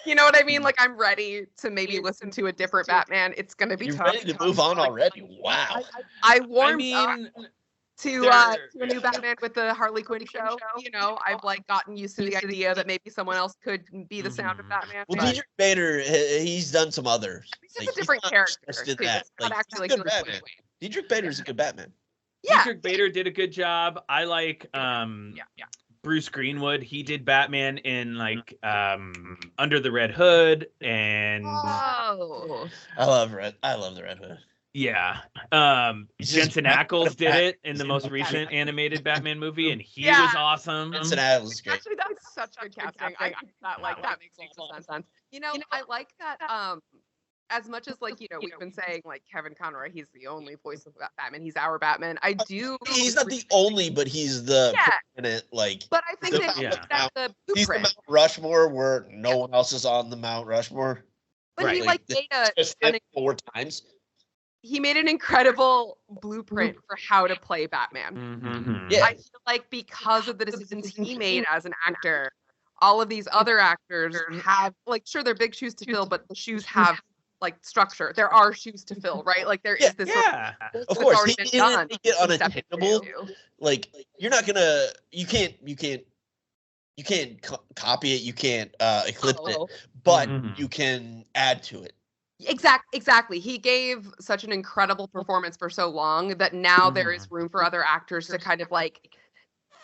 you know what I mean? Like I'm ready to maybe listen to a different Batman. It's gonna be You're tough. ready to move on already? Wow. I warmed up to a new Batman with the Harley Quinn show. You know, I've like gotten used to the idea that maybe someone else could be the sound of Batman. Well, Diedrich Bader, he's done some others. He's just a different character. Did that. Like, actually he's a good Batman. Diedrich Bader's a good Batman. Yeah. Diedrich Bader did a good job. I like Bruce Greenwood. He did Batman in like Under the Red Hood and Oh. I love the Red Hood. yeah. Jensen Ackles did it in the most recent animated Batman movie, and he was awesome. Jensen Ackles is great. Actually, that's such good casting. I think that makes a lot of sense. You know, I like that. As much as like, you know, we've been saying like Kevin Conroy, he's the only voice of Batman. He's our Batman. I do. He's not the only, but he's the preeminent, like. But I think that's the blueprint. He's the Mount Rushmore where no one else is on the Mount Rushmore. But he like made just 4 times. He made an incredible blueprint for how to play Batman. Mm-hmm. Yeah. I feel like because of the decisions he made as an actor, all of these other actors have like, sure, they're big shoes to fill, but the shoes have like structure. There are shoes to fill, right? Like there is this. Yeah. Of course, he didn't make it unattainable. Like you're not gonna, you can't copy it. You can't eclipse it, but you can add to it. Exactly. He gave such an incredible performance for so long that now there is room for other actors to kind of like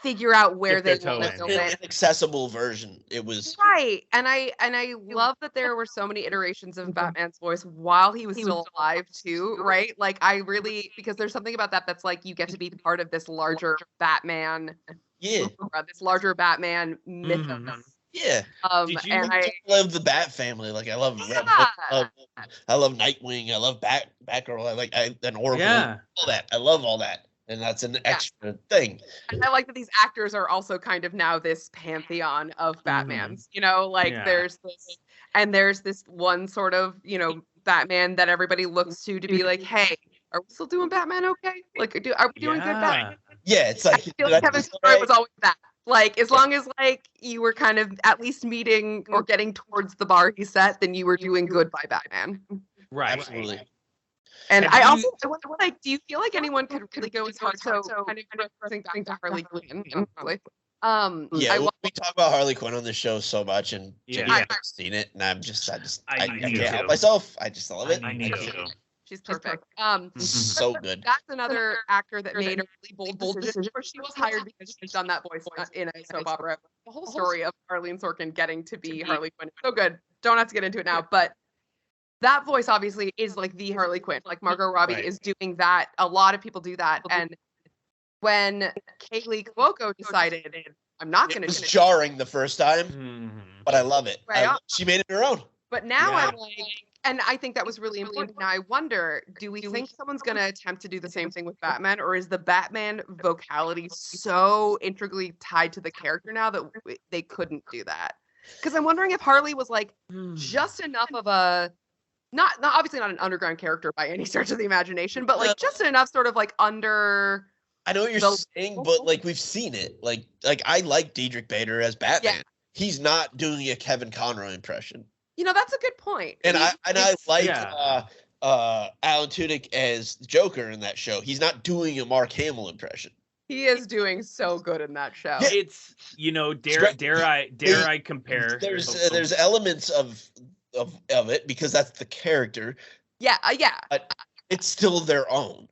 figure out where they want to go in. An accessible version. It was right, and I love that there were so many iterations of Batman's voice while he was still alive too. Right, like I really, because there's something about that that's like you get to be part of this larger Batman. Yeah. This larger Batman mythos. Yeah. I love the Bat family. Like I love Red Hood, I love Nightwing. I love Batgirl. And Oracle. Yeah. All that. I love all that. And that's an extra thing. And I like that these actors are also kind of now this pantheon of Batmans. You know, like there's this one sort of, you know, Batman that everybody looks to be like, hey, are we still doing Batman okay? Like, are we doing good Batman? Yeah, it's like I feel like Kevin Conroy was always that. Like, as long as like you were kind of at least meeting or getting towards the bar he set, then you were doing good by Batman. Right. Absolutely. And I also wonder, like, do you feel like anyone could really go as hard? So kind of referencing back to Harley Quinn, really. We talk about Harley Quinn on this show so much, and I've seen it, and I can't help myself. I just love it. I need to. She's perfect. So good. That's another actor that made a really bold decision. Where she was hired because she's done that voice in a soap opera. The whole story of Arlene Sorkin getting to be Harley Quinn. So good. Don't have to get into it now, but that voice obviously is like the Harley Quinn. Like Margot Robbie is doing that. A lot of people do that. And when Kaylee Cuoco decided, I'm not going to. It was jarring the first time, but I love it. Right. She made it her own. But now I'm like, and I think that was really important. Now I wonder, do we think someone's going to attempt to do the same thing with Batman, or is the Batman vocality so integrally tied to the character now that they couldn't do that? Because I'm wondering if Harley was like just enough of a not obviously not an underground character by any stretch of the imagination, but like just enough sort of like under. I know what you're saying, but like we've seen it. Like I like Diedrich Bader as Batman. Yeah. He's not doing a Kevin Conroy impression. You know, that's a good point. And I like Alan Tudyk as Joker in that show. He's not doing a Mark Hamill impression. He is doing so good in that show. Yeah. It's, you know, dare I compare? There's elements of it because that's the character. Yeah. But it's still their own.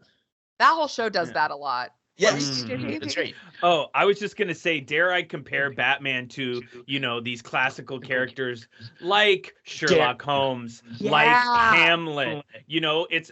That whole show does that a lot. Yes, that's right. Oh, I was just gonna say, dare I compare Batman to, you know, these classical characters like Sherlock Holmes, like Hamlet. You know, it's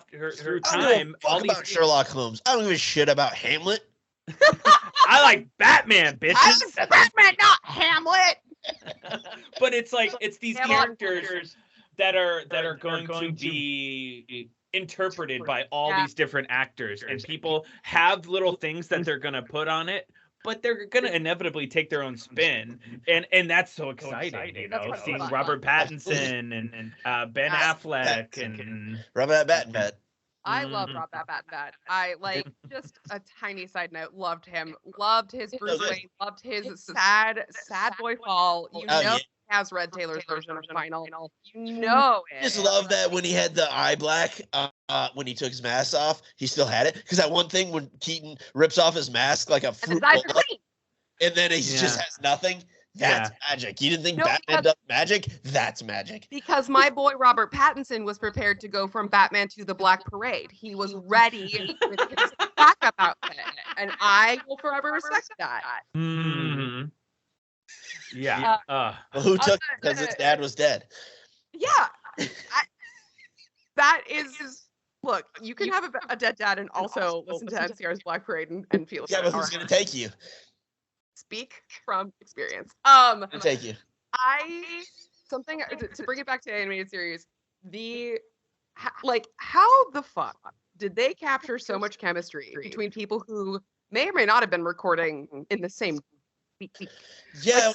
through time. All these Sherlock Holmes. I don't give a shit about Hamlet. I like Batman, bitches. I like Batman, not Hamlet. But it's like it's these characters that are going to be interpreted by all these different actors, and people have little things that they're gonna put on it, but they're gonna inevitably take their own spin, and that's so exciting, you know, seeing Robert Pattinson and Ben Affleck and Robert Pattinson. I love Rob Bat. I like just a tiny side note. Loved him. Loved his Bruce Wayne. Loved his sad boy fall. You know, he has Red Taylor's version of Final. You know it. Just love that when he had the eye black, when he took his mask off, he still had it. Because that one thing when Keaton rips off his mask like a fruit bowl, and then he just has nothing. That's magic. You didn't think Batman does magic? That's magic. Because my boy Robert Pattinson was prepared to go from Batman to the Black Parade. He was ready with his backup outfit. And I will forever respect that. Mm-hmm. Yeah. Well, who took it? Because his dad was dead. Yeah. That is... Look, you can have a dead dad and also listen to NCR's Black Parade and feel... Yeah, but who's going to take you? Speak from experience. Thank you. Something to bring it back to the animated series. How the fuck did they capture so much chemistry between people who may or may not have been recording in the same week? Yeah,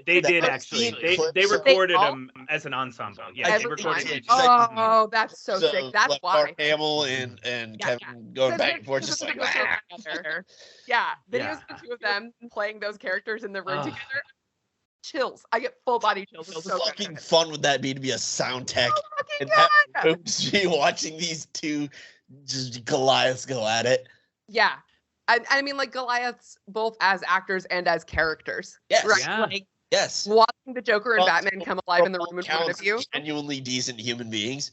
they did actually. They recorded them as an ensemble. Yeah, they recorded it. Oh, that's so sick. That's why. Mark Hamill and Kevin going back and forth, just like yeah, videos of the two of them playing those characters in the room together. Chills. I get full body chills. How so fucking fun would that be to be a sound tech and be watching these two just Goliaths go at it? Yeah. I mean, like Goliaths, both as actors and as characters. Yes. Right? Yeah. Like, yes. Watching the Joker and Batman come alive in the room in front of you. Genuinely decent human beings.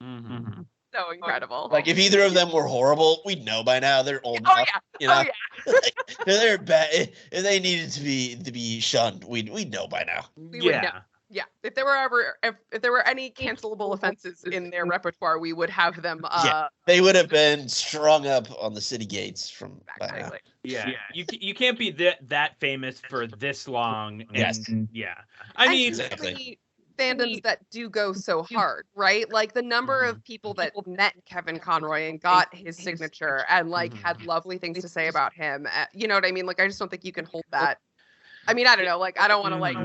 Mm-hmm. So incredible. Like if either of them were horrible, we'd know by now. They're old enough. You know? Like, they're bad. If they needed to be shunned, we'd know by now. We would know. Yeah, if there were any cancelable offenses in their repertoire, we would have them. They would have been strung up on the city gates from. Exactly. Yeah, you can't be that famous for this long. And, yes. Yeah. I mean, exactly. Fandoms that do go so hard, right? Like the number of people that met Kevin Conroy and got his signature and like had lovely things to say about him. You know what I mean? Like I just don't think you can hold that. I mean, I don't know. Like I don't want to like.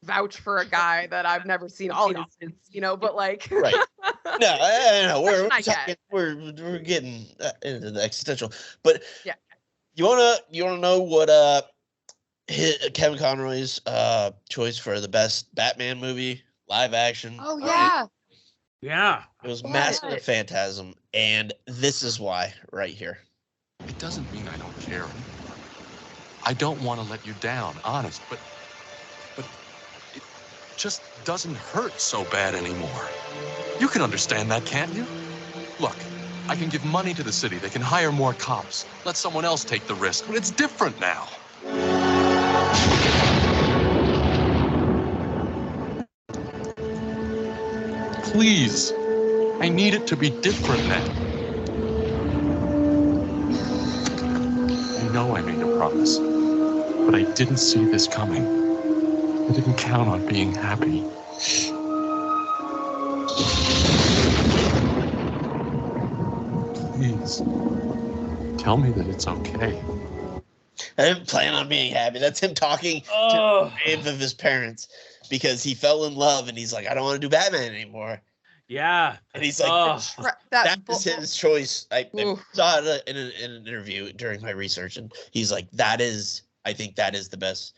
Vouch for a guy that I've never seen all his sins, you know, but like right. No, I know we're getting into the existential, but yeah, you wanna know what Kevin Conroy's choice for the best Batman movie live action? Oh yeah, yeah, it was Mask of the Phantasm, and this is why right here. It doesn't mean I don't care. I don't want to let you down, honest, but it just doesn't hurt so bad anymore. You can understand that, can't you? Look, I can give money to the city. They can hire more cops. Let someone else take the risk, but it's different now. Please, I need it to be different now. I know I made a promise, but I didn't see this coming. I didn't count on being happy. Please, tell me that it's okay. I didn't plan on being happy. That's him talking to the grave of his parents because he fell in love and he's like, I don't want to do Batman anymore. Yeah. And he's like, that was his choice. I saw it in an interview during my research, and he's like, I think that is the best.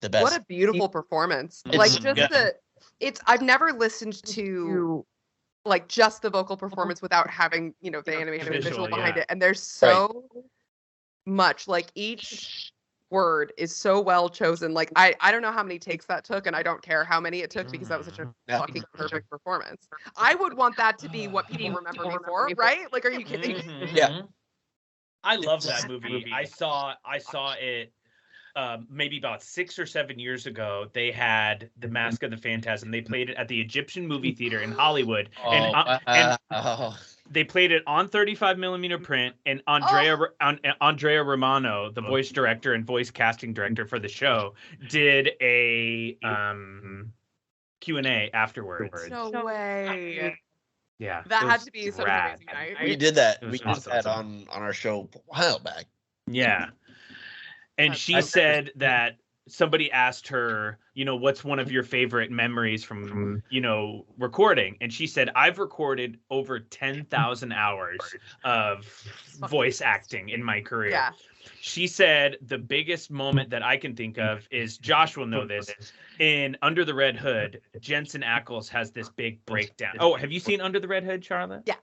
The best. What a beautiful performance. I've never listened to like just the vocal performance without having, you know, the animation and visual behind it. And there's so much, like each word is so well chosen. Like I don't know how many takes that took, and I don't care how many it took because that was such a fucking perfect performance. I would want that to be what people remember me for, right? Like, are you kidding? Yeah. I love that movie. I saw it maybe about 6 or 7 years ago. They had The Mask of the Phantasm. They played it at the Egyptian Movie Theater in Hollywood, and they played it on 35mm print. And Andrea Romano, the voice director and voice casting director for the show, did a Q&A afterwards. No way. Yeah, that had to be such an amazing night. We did that. We did that on our show a while back. Yeah. And she said that somebody asked her, what's one of your favorite memories from, recording? And she said, I've recorded over 10,000 hours of voice acting in my career. Yeah. She said the biggest moment that I can think of is, Josh will know this, in Under the Red Hood, Jensen Ackles has this big breakdown. Oh, have you seen Under the Red Hood, Charlotte? Yeah.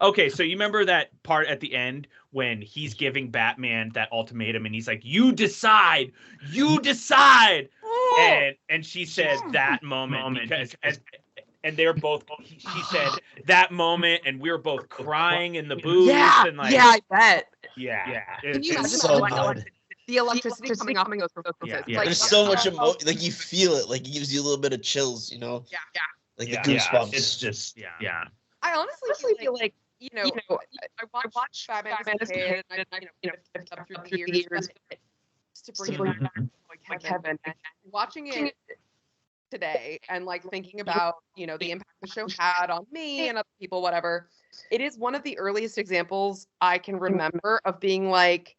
Okay, so you remember that part at the end when he's giving Batman that ultimatum and he's like, you decide. And she said that moment because and they're both, she said that moment and we were both crying in the booth. And like, I bet. Yeah. Can you It's imagine so like, good. the electricity coming off of those performances? Yeah. Like, There's so much emotion. Like you feel it. Like it gives you a little bit of chills. Yeah. Like the goosebumps. It's just I honestly feel like, I watched Batman as a kid, and I picked up through the years. But just to bring it back to Kevin, and watching it today, and like thinking about the impact the show had on me and other people, whatever. It is one of the earliest examples I can remember of being like,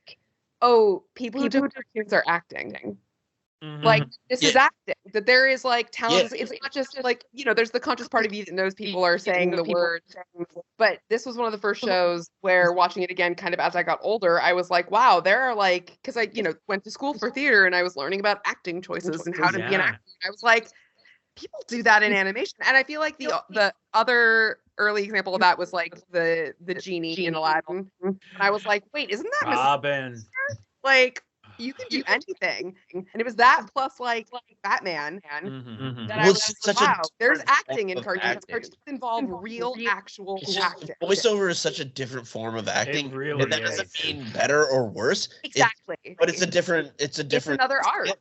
oh, people who do cartoons are acting. Like this is acting. That there is like talent. It's not just like there's the conscious part of you that knows people are saying the words. But this was one of the first shows where watching it again, kind of as I got older, I was like, wow, there are like, because I went to school for theater and I was learning about acting choices and how to be an actor. I was like, people do that in animation, and I feel like the other early example of that was like the genie in Aladdin. And I was like, wait, isn't that Robin? Like, you can do anything, and it was that plus like Batman, that I was like, wow, there's acting in cartoons. Cartoons involve real, actual acting. Voiceover is such a different form of acting, really and that doesn't mean better or worse. Exactly. But it's a different. It's another art.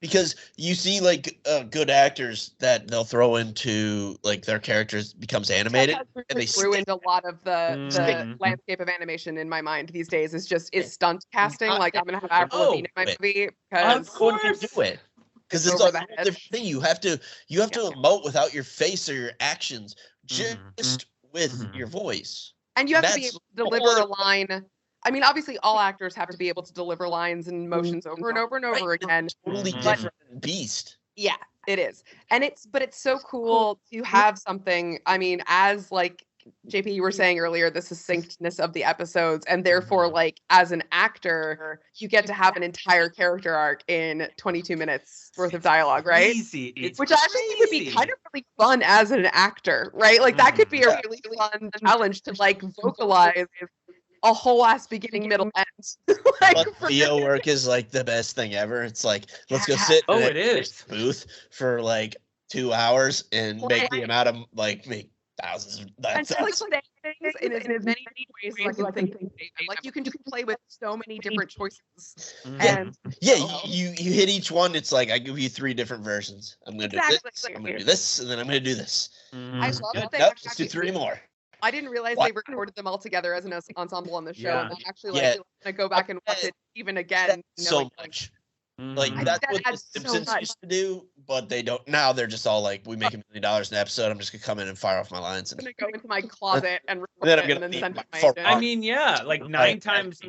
Because you see like good actors that they'll throw into like their characters becomes animated, and they ruined a lot of the landscape of animation in my mind these days. Is stunt casting. Like, I'm gonna have Avril Lavigne in my movie because of course you do it. Because it's a different thing. You have to emote without your face or your actions, just with your voice. And you have to be able to deliver a line. I mean, obviously, all actors have to be able to deliver lines and emotions over and over and over again. Totally different beast. Yeah, it is, and it's so cool to have something. I mean, as like JP, you were saying earlier, the succinctness of the episodes, and therefore, like as an actor, you get to have an entire character arc in 22 minutes worth of dialogue, right? Which I actually think would be kind of really fun as an actor, right? Like that could be a really fun challenge to like vocalize a whole ass beginning, middle, end. Like, VO work is like the best thing ever. It's like, let's go sit in a booth for like 2 hours and make the amount of make thousands. And to like say things in as many ways as I can think. Like you can just play with so many different choices. And you hit each one. It's like I give you 3 different versions. I'm gonna do this. I'm gonna do this, and then I'm gonna do this. I love that. Let's do 3 more. I didn't realize they recorded them all together as an ensemble on the show, and I'm actually gonna go back and watch it even again. So much. Like that's what the Simpsons used to do, but they don't now. They're just all like, we make $1 million an episode. I'm just gonna come in and fire off my lines. I'm gonna go into my closet and record it and then send it to my agent. I mean, yeah, like 9 times.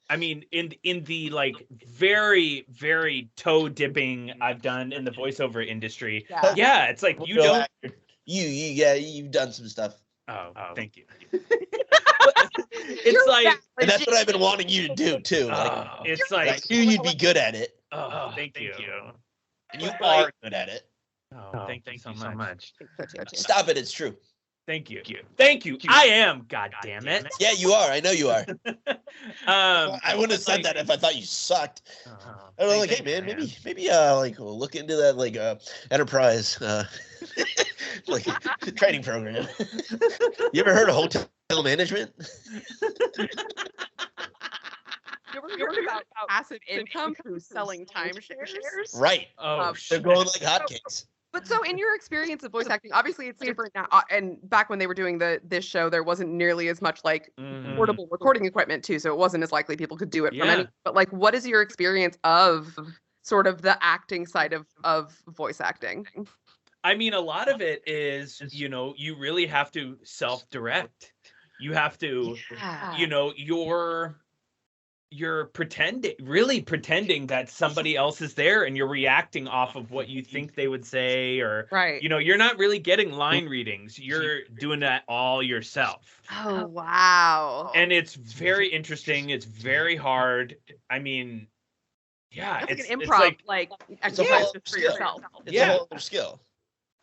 I mean, in the like very, very toe dipping I've done in the voiceover industry. Yeah, it's like you don't. You've done some stuff. Oh, thank you. It's like, and that's what I've been wanting you to do too. Like, it's like you'd be good at it. Oh, thank you. And you are good at it. Oh, thank you so much. Stop it! It's true. Thank you. I am. God damn it. Yeah, you are. I know you are. I wouldn't have said that if I thought you sucked. I was like, hey man, maybe like we'll look into that like enterprise like training program. You ever heard of hotel management? You ever heard about passive income through selling timeshares? Right. They're going like hotcakes. But so in your experience of voice acting, obviously it's different now. And back when they were doing this show, there wasn't nearly as much like portable recording equipment too. So it wasn't as likely people could do it from any. But like, what is your experience of sort of the acting side of voice acting? I mean, a lot of it is, you really have to self-direct. You have to, you're really pretending that somebody else is there, and you're reacting off of what you think they would say, or Right. you're not really getting line readings. You're doing that all yourself. Oh wow. And it's very interesting. It's very hard. I mean, yeah, That's it's like an improv like It's a exercise whole just for skill. yourself. It's a whole other skill.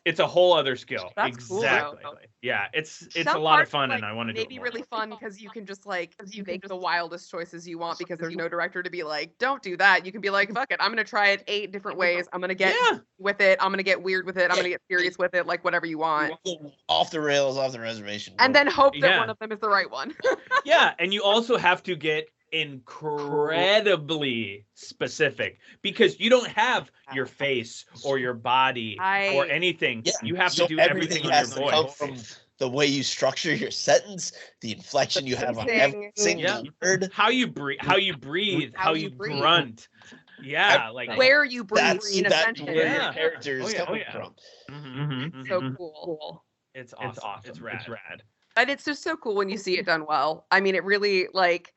it's a whole other skill. That's cool, though. Exactly. Yeah, it's a Some lot of parts, fun, like, and I want to do it maybe more. really fun because you can just like make the wildest choices you want because there's no director to be like, don't do that. You can be like, fuck it, I'm gonna try it 8 different ways. I'm gonna get with it. I'm gonna get weird with it. I'm gonna get serious with it. Like whatever you want. Off the rails, off the reservation. And then hope that Yeah. one of them is the right one. Yeah, and you also have to get incredibly specific because you don't have your face or your body or anything. Yeah, You have so to do everything on has your to come voice. from the way you structure your sentence, the inflection you have on every single word. How you breathe, how you breathe. grunt. Yeah, like Where you breathe That's in a that sentence. where your character is Oh, coming yeah. from. So cool. It's awesome. It's rad. And it's just so cool when you see it done well. I mean, it really like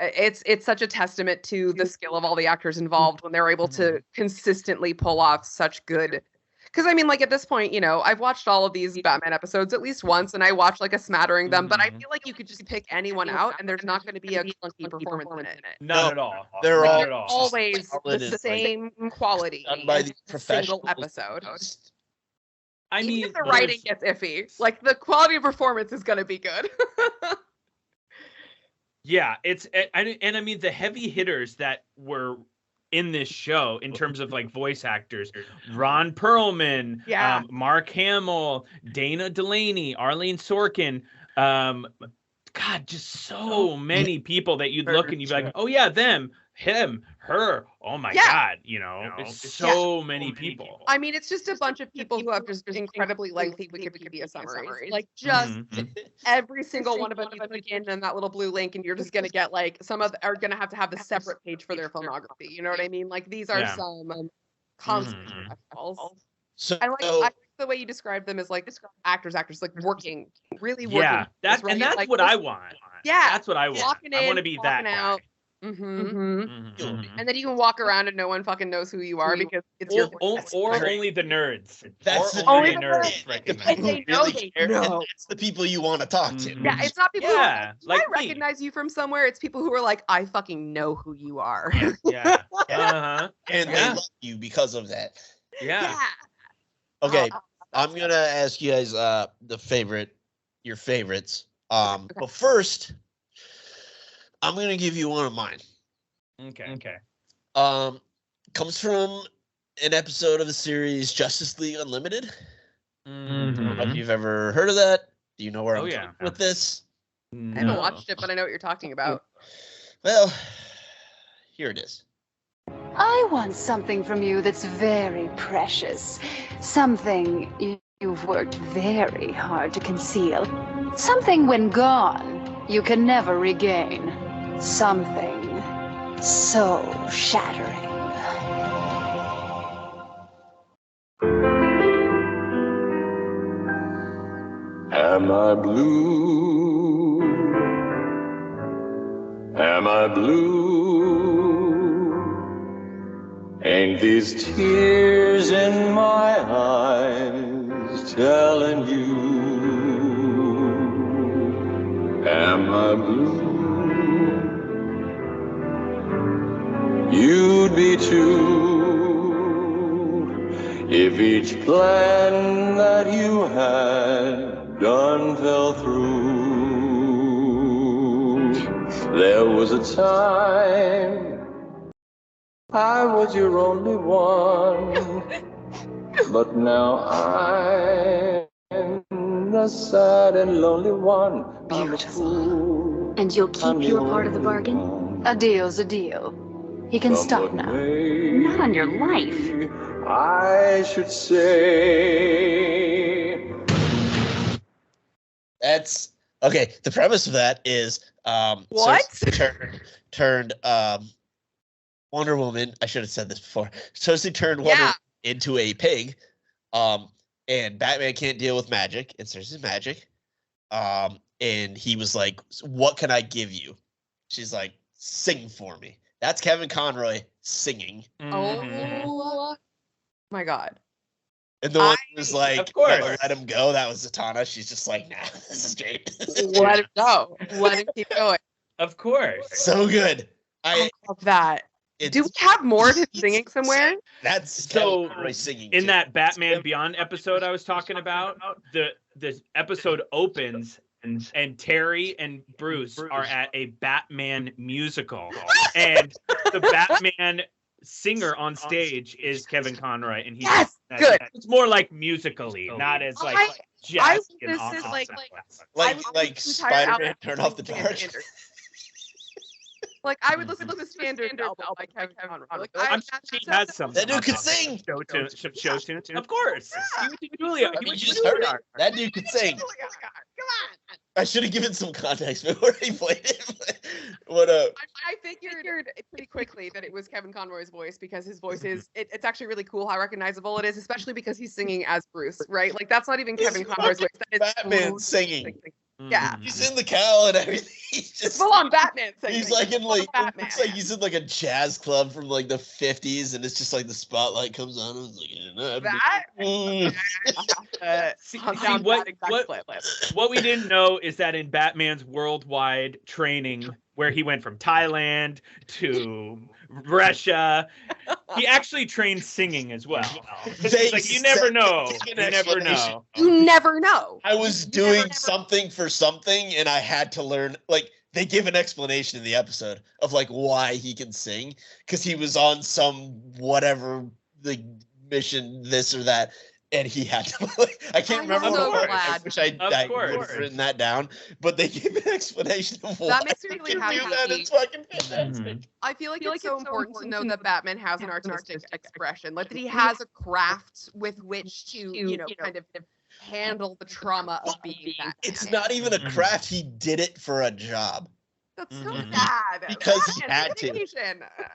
it's such a testament to the skill of all the actors involved when they're able to consistently pull off such good. Because I mean, like at this point, you know, I've watched all of these Batman episodes at least once, and I watched like a smattering of them. But I feel like you could just pick anyone out, and there's not going to be a clunky performance in it. Not at all. They're Not all at all. Always solid the and, like, same quality. Done by in the a single professionals. episode. I Even mean, if the writing gets iffy, like the quality of performance is going to be good. yeah, and I mean the heavy hitters that were in this show in terms of like voice actors: Ron Perlman, Yeah. Mark Hamill, Dana Delaney, Arlene Sorkin. God, just so many people that you'd look and you'd be like, oh yeah, them, him, her. Oh my God, it's so many people. I mean, it's just a bunch of people who have just incredibly lengthy Wikipedia summaries. Like just every single one of them you click in that little blue link, and you're just gonna get like some of are gonna have to have the separate page for their filmography. You know what I mean? Like these are some constant professionals. So I like the way you describe them as like actors like working, really working. Yeah, that's right? that's like, what I want. Yeah, that's what I want. Walking I in, want to be that walking guy. out. And then you can walk around and no one fucking knows who you are because it's your voice. Or only the nerds. That's or the only thing. the nerds recognize. And they know they know. That's the people you want to talk to. Yeah, it's not people who are like, "Do like I me." recognize you from somewhere. It's people who are like, I fucking know who you are. Yeah. And they love you because of that. Yeah. Okay, I'm gonna ask you guys your favorites. But first, I'm gonna give you one of mine. Okay. Comes from an episode of the series Justice League Unlimited. I don't know if you've ever heard of that. Do you know where I'm going with this? I haven't watched it, but I know what you're talking about. Well, here it is. I want something from you that's very precious. Something you've worked very hard to conceal. Something when gone, you can never regain. Something so shattering. Am I blue? Am I blue? Ain't these tears in my eyes telling you? Am I blue? You'd be too if each plan that you had done fell through. There was a time I was your only one, but now I'm the sad and lonely one. Beautiful. And you'll keep your part of the bargain? A deal's a deal. You can stop now. Not on your life. I should say. That's okay. The premise of that is What? Cersei turned Wonder Woman. I should have said this before. Cersei turned Wonder Woman into a pig. And Batman can't deal with magic. It's Cersei's magic. And he was like, "What can I give you?" She's like, Sing for me. That's Kevin Conroy singing. Oh my God. And the one who was like, of course. let him go. That was Zatanna. She's just like, nah, this is great. Let him go. Let him keep going. Of course. So good. I love that. Do we have more of him singing somewhere? That's So, Kevin Conroy singing. In too. that Batman Beyond episode I was talking about, the episode opens and Terry and Bruce are at a Batman musical. And the Batman singer on stage is Kevin Conroy, and he's good. It's more like musically, not as like jazz and awesome. like Spider-Man Turn Off the Dark. Like, I would listen to the standard album by Kevin Conroy. Like, I'm sure he has some. That dude could sing. Show tune. Of course. Julia. You just heard it. That dude could sing. Come on. I should have given some context before he played it. What up? I figured pretty quickly that it was Kevin Conroy's voice because his voice is, it's actually really cool how recognizable it is, especially because he's singing as Bruce, right? Like, that's not even Kevin Conroy's voice. That is Batman singing. Yeah. He's in the cowl and everything. He's just full on Batman singing. He's like in like Batman. it's like he's in like a jazz club from like the 50s, and it's just like the spotlight comes on and it's like what we didn't know is that in Batman's worldwide training, where he went from Thailand to Russia, he actually trained singing as well. Like, you never know. You never know. You never know. I was doing something for something, and I had to learn. Like, they give an explanation in the episode of like why he can sing, because he was on some whatever the mission, this or that. And he had to. I can't remember what it was. I wish I would have written that down. But they gave an explanation of why that makes me really happy. It's fucking fantastic. I feel like it's so important to know that Batman has an artistic expression. Like, that he has a craft with which to, you know, kind of handle the trauma of being Batman. It's not even a craft. He did it for a job. That's so sad. Because he had to.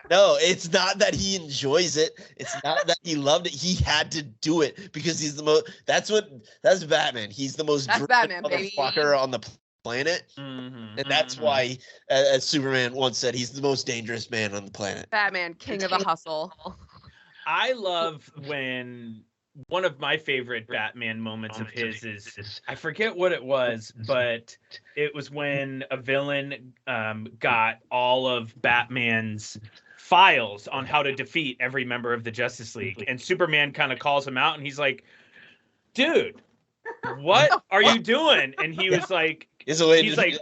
No, it's not that he enjoys it. It's not that he loved it. He had to do it because he's the most. That's Batman. He's the most Batman, motherfucker on the planet, and that's why, as Superman once said, he's the most dangerous man on the planet. Batman, king of the hustle. I love when one of my favorite Batman moments of his is, I forget what it was, but it was when a villain got all of Batman's files on how to defeat every member of the Justice League. And Superman kind of calls him out and he's like, dude, what are you doing? And he was like, he's like,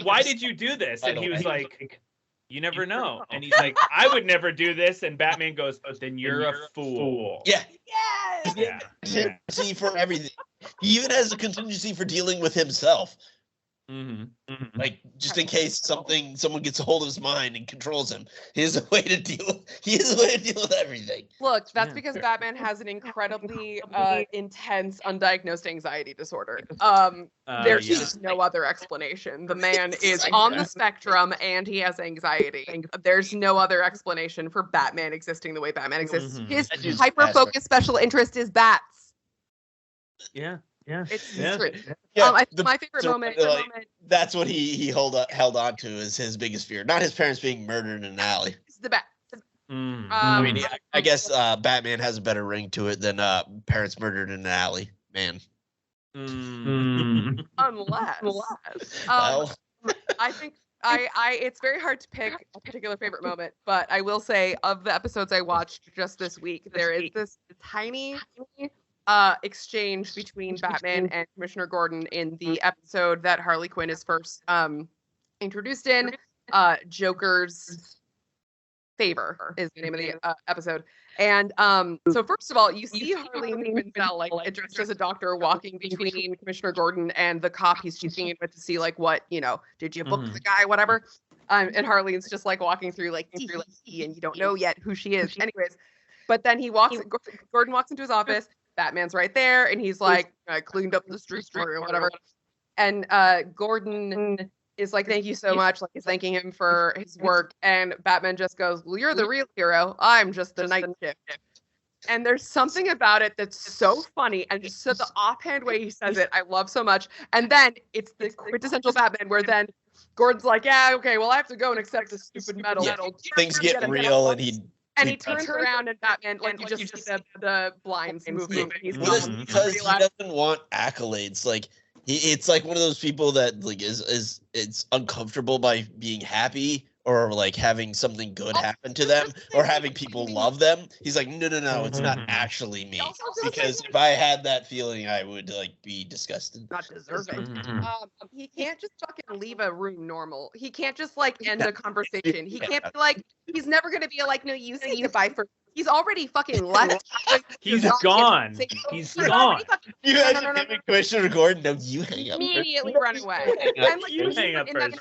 why did you do this? And he was like, you never know. And he's like, I would never do this. And Batman goes, then you're a fool. Yeah. Yes. Contingency for everything. He even has a contingency for dealing with himself. Like, just in case someone gets a hold of his mind and controls him. He has a way to deal with everything. Look, that's because Batman has an incredibly intense undiagnosed anxiety disorder. There's just no other explanation. The man is on the spectrum and he has anxiety. There's no other explanation for Batman existing the way Batman exists. His hyper-focused special interest is bats. Yeah. It's true. Yeah, I think my favorite moment. That's what he held on to as his biggest fear. Not his parents being murdered in an alley. It's the bat. I mean, I guess Batman has a better ring to it than parents murdered in an alley. Man. Unless. Well. I think it's very hard to pick a particular favorite moment, but I will say of the episodes I watched just this week, there is this tiny exchange between Batman and Commissioner Gordon in the episode that Harley Quinn is first introduced in. Joker's Favor is the name of the episode. And so first of all, you see Harley in the cell, like, dressed as a doctor, walking between Commissioner Gordon and the cop he's speaking with to see, like, what, did you book the guy, whatever. And Harley's just like walking through like and you don't know yet who she is. Anyways, but then Gordon walks into his office. Batman's right there, and he's like, I cleaned up the street or whatever. And Gordon is like, thank you so much. Like, he's thanking him for his work. And Batman just goes, well, you're the real hero. I'm just the night shift. And there's something about it that's so funny. And just the offhand way he says it, I love so much. And then it's the quintessential Batman where then Gordon's like, yeah, okay, well, I have to go and accept this stupid medal. Yeah, things get real, and he turns around, and Batman, like, you just see the blinds moving. He's well, that's gone. because he doesn't want accolades. Like it's like one of those people that like is it's uncomfortable by being happy or like having something good happen to them or having people love them. He's like, no, it's not actually me. Because if I had that feeling, I would like be disgusted. Not deserving. He can't just fucking leave a room normal. He can't just like end a conversation. He can't be like, he's never gonna be like, no, you say goodbye for. He's already fucking left. He's gone. He's gone. You guys are giving Commissioner Gordon, no, you hang up. Immediately run away. I'm like, You hang up first.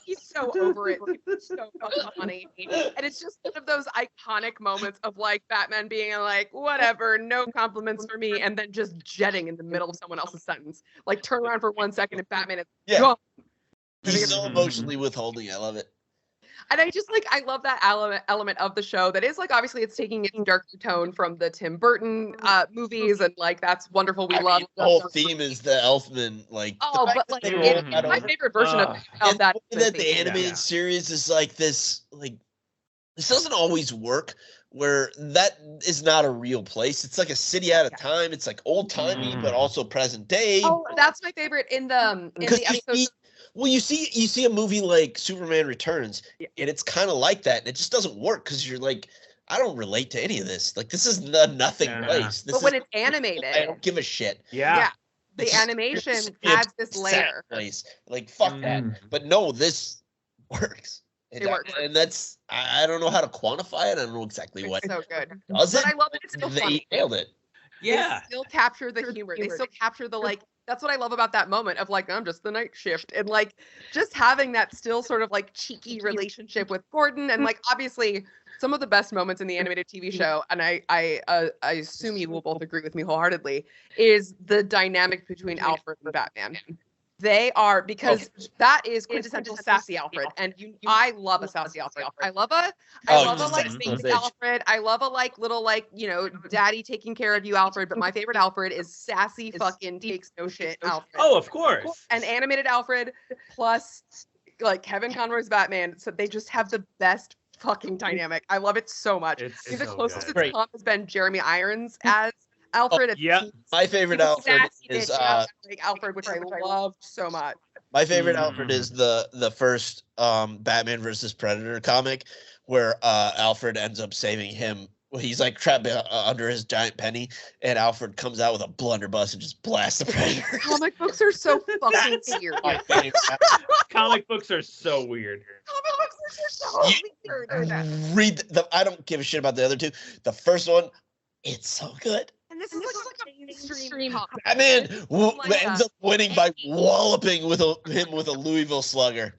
He's so over it. It's so fucking funny. And it's just one of those iconic moments of like Batman being like, whatever, no compliments for me, and then just jetting in the middle of someone else's sentence. Like turn around for 1 second and Batman is gone. He's so emotionally withholding. I love it. And I just like, I love that element of the show that is like, obviously it's taking its darker tone from the Tim Burton movies, and like that's wonderful. We love the whole theme is the Elfman, like but like my favorite version of that. The animated series is like this, like this doesn't always work. Where that is not a real place. It's like a city at a time. It's like old timey, but also present day. Oh, that's my favorite in the episode. Well, you see a movie like Superman Returns, and it's kind of like that, and it just doesn't work because you're like, I don't relate to any of this. Like, this is the nothing place. But when it's animated, I don't give a shit. Yeah. The animation adds this layer. Place. Like, fuck that. But no, this works. It works. And that's, I don't know how to quantify it. I don't know exactly what. So good. Does it? But I love it. It's still funny. They nailed it. Yeah. They still capture the humor. They still capture the like. That's what I love about that moment of like, I'm just the night shift, and like just having that still sort of like cheeky relationship with Gordon, and like obviously some of the best moments in the animated TV show, and I assume you will both agree with me wholeheartedly, is the dynamic between Alfred and Batman. They are, because that is quintessential sassy Alfred, and I love a sassy Alfred. I love a like sassy Alfred. I love a like little like, you know, daddy taking care of you Alfred. But my favorite Alfred is sassy fucking takes no shit Alfred. Oh, of course. And animated Alfred plus like Kevin Conroy's Batman. So they just have the best fucking dynamic. I love it so much. It's the so closest good. it's come has been Jeremy Irons as Alfred. My favorite Alfred is like Alfred, which I love so much. My favorite Alfred is the first Batman versus Predator comic, where Alfred ends up saving him. He's like trapped under his giant penny, and Alfred comes out with a blunderbuss and just blasts the Predator. Comic books are so fucking weird. Comic books are so weird. Comic books are so weird. Read I don't give a shit about the other two. The first one, it's so good. And this is like a mainstream comic. Batman ends up winning by walloping him with a Louisville Slugger.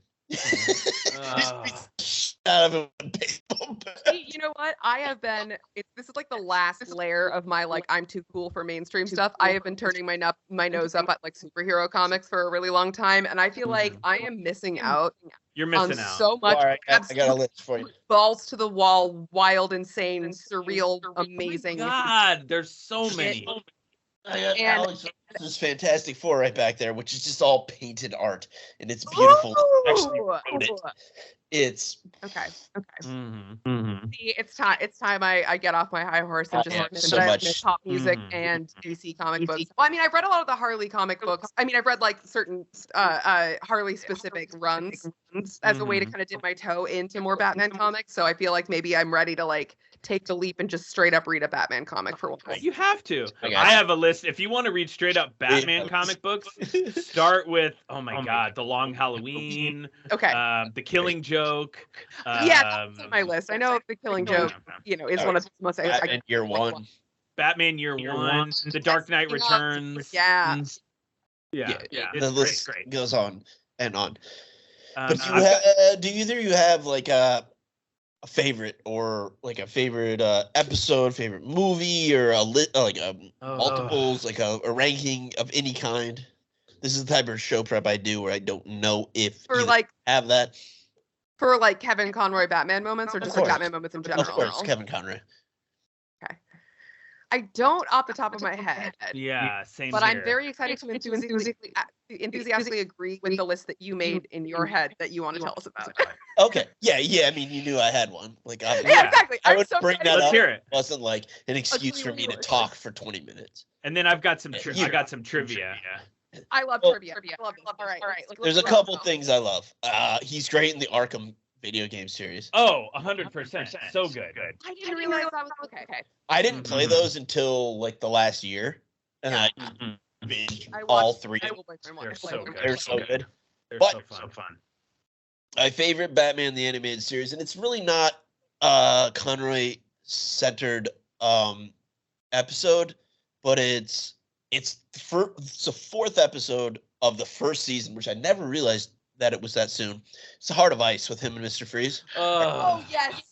Out of him with baseball bat. You know what? I have been. This is like the last layer of my like I'm too cool for mainstream stuff. I have been turning my nose up at like superhero comics for a really long time, and I feel like I am missing out. You're missing out. So much. All right, I got a list for you. Balls to the wall, wild, insane, surreal, amazing. Oh my God, there's so many. I got Alex's Fantastic Four right back there, which is just all painted art, and it's beautiful. Actually wrote it. It's okay. Mm-hmm. See, it's time I get off my high horse and just listen so to much pop music and DC comic books. Well, I mean, I've read a lot of the Harley comic books. I mean, I've read like certain Harley specific runs as a way to kind of dip my toe into more Batman comics. So I feel like maybe I'm ready to like take the leap and just straight up read a Batman comic for once. You have to. I have a list. If you want to read straight up Batman comic books, start with God, The Long Halloween. Okay. The Killing Joke. That's on my list. I know The Killing Joke, you know, is one of the most. Batman Year One. Batman Year One. The Dark Knight Returns. Yeah. The list goes on and on. But do either of you have like a favorite or like a favorite episode, favorite movie, or multiples, like a ranking of any kind? This is the type of show prep I do where I don't know if you have that. For like Kevin Conroy Batman moments, or just like Batman moments in general? Of course, Kevin Conroy. Okay. I don't off the top of my head. Yeah, same But here. I'm very excited to enthusiastically agree with the list that you made in your head that you want to tell us about. Okay. Yeah. I mean, you knew I had one. Like, Yeah, Yeah. exactly. I I'm would so bring excited. that Let's up. hear it. It wasn't like an excuse for me to yours. talk for 20 minutes. And then I've got some Yeah. I got some trivia. I love Well, trivia. I love it. All right. There's a couple things I love. He's great in the Arkham video game series. Oh, 100%. So good. I didn't realize that was okay. I didn't play Mhm. those until like the last year, and I binged I all watched- three. I will watch them all. They're I so like them. good. They're so good. They're But- so fun. My favorite Batman the animated series, and it's really not Conroy centered episode, but it's the fourth episode of the first season, which I never realized that it was that soon. It's the Heart of Ice with him and Mr. Freeze. Oh yes.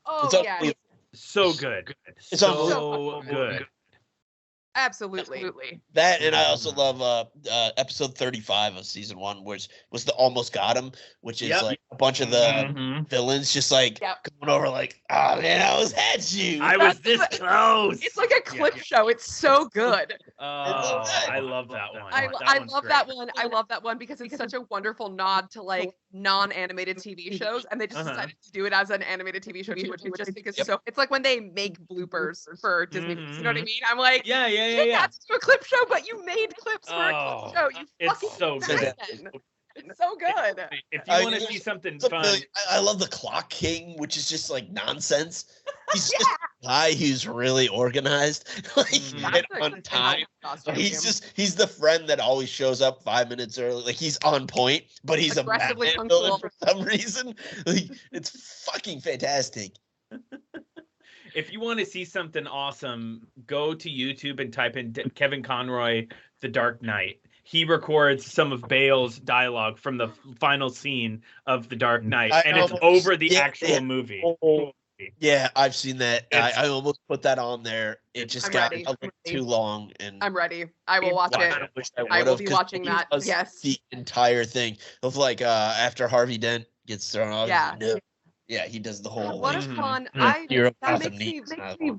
Oh It's yes. unbelievable. So good. It's So unbelievable. good. Absolutely. That, and I also love episode 35 of season 1, which was the Almost Got Him, which is Yep. like a bunch of the Mhm. villains just like Yep. going over like, oh man, I was at you. I was this close. It's like a clip show. It's so good. Oh, I love that one. I one's love great. that one. I love that one because it's such a wonderful nod to like non-animated TV shows, and they just Uh-huh. decided to do it as an animated TV show too, which I just think is Yep. so. It's like when they make bloopers for Disney. You know what I Mhm. mean? I'm like, Yeah. you didn't have to do a clip show, but you made clips for a Oh, clip show. You it's fucking so good. Batman. It's so good. If you I want to mean, see something Something fun, like- I love the Clock King, which is just like nonsense. He's just a guy who's really organized, like Mhm. and That's on time. costume. He's the friend that always shows up 5 minutes early. Like he's on point, but he's a Aggressively Batman villain for punctual. some reason. Like it's fucking fantastic. if you want to see something awesome, go to YouTube and type in Kevin Conroy, The Dark Knight. He records some of Bale's dialogue from the final scene of The Dark Knight, I and it's almost- over the yeah, actual yeah. movie. Yeah, I've seen that. It's- I almost put that on there. It just I'm got ready. a little too long, and I'm ready. I will watch I it. wish I will would've, be 'cause watching he that. does Yes. the entire thing of like after Harvey Dent gets thrown off. Yeah. No. Yeah, he does the whole What a like, Mhm. fun! Hero That Gotham makes me needs,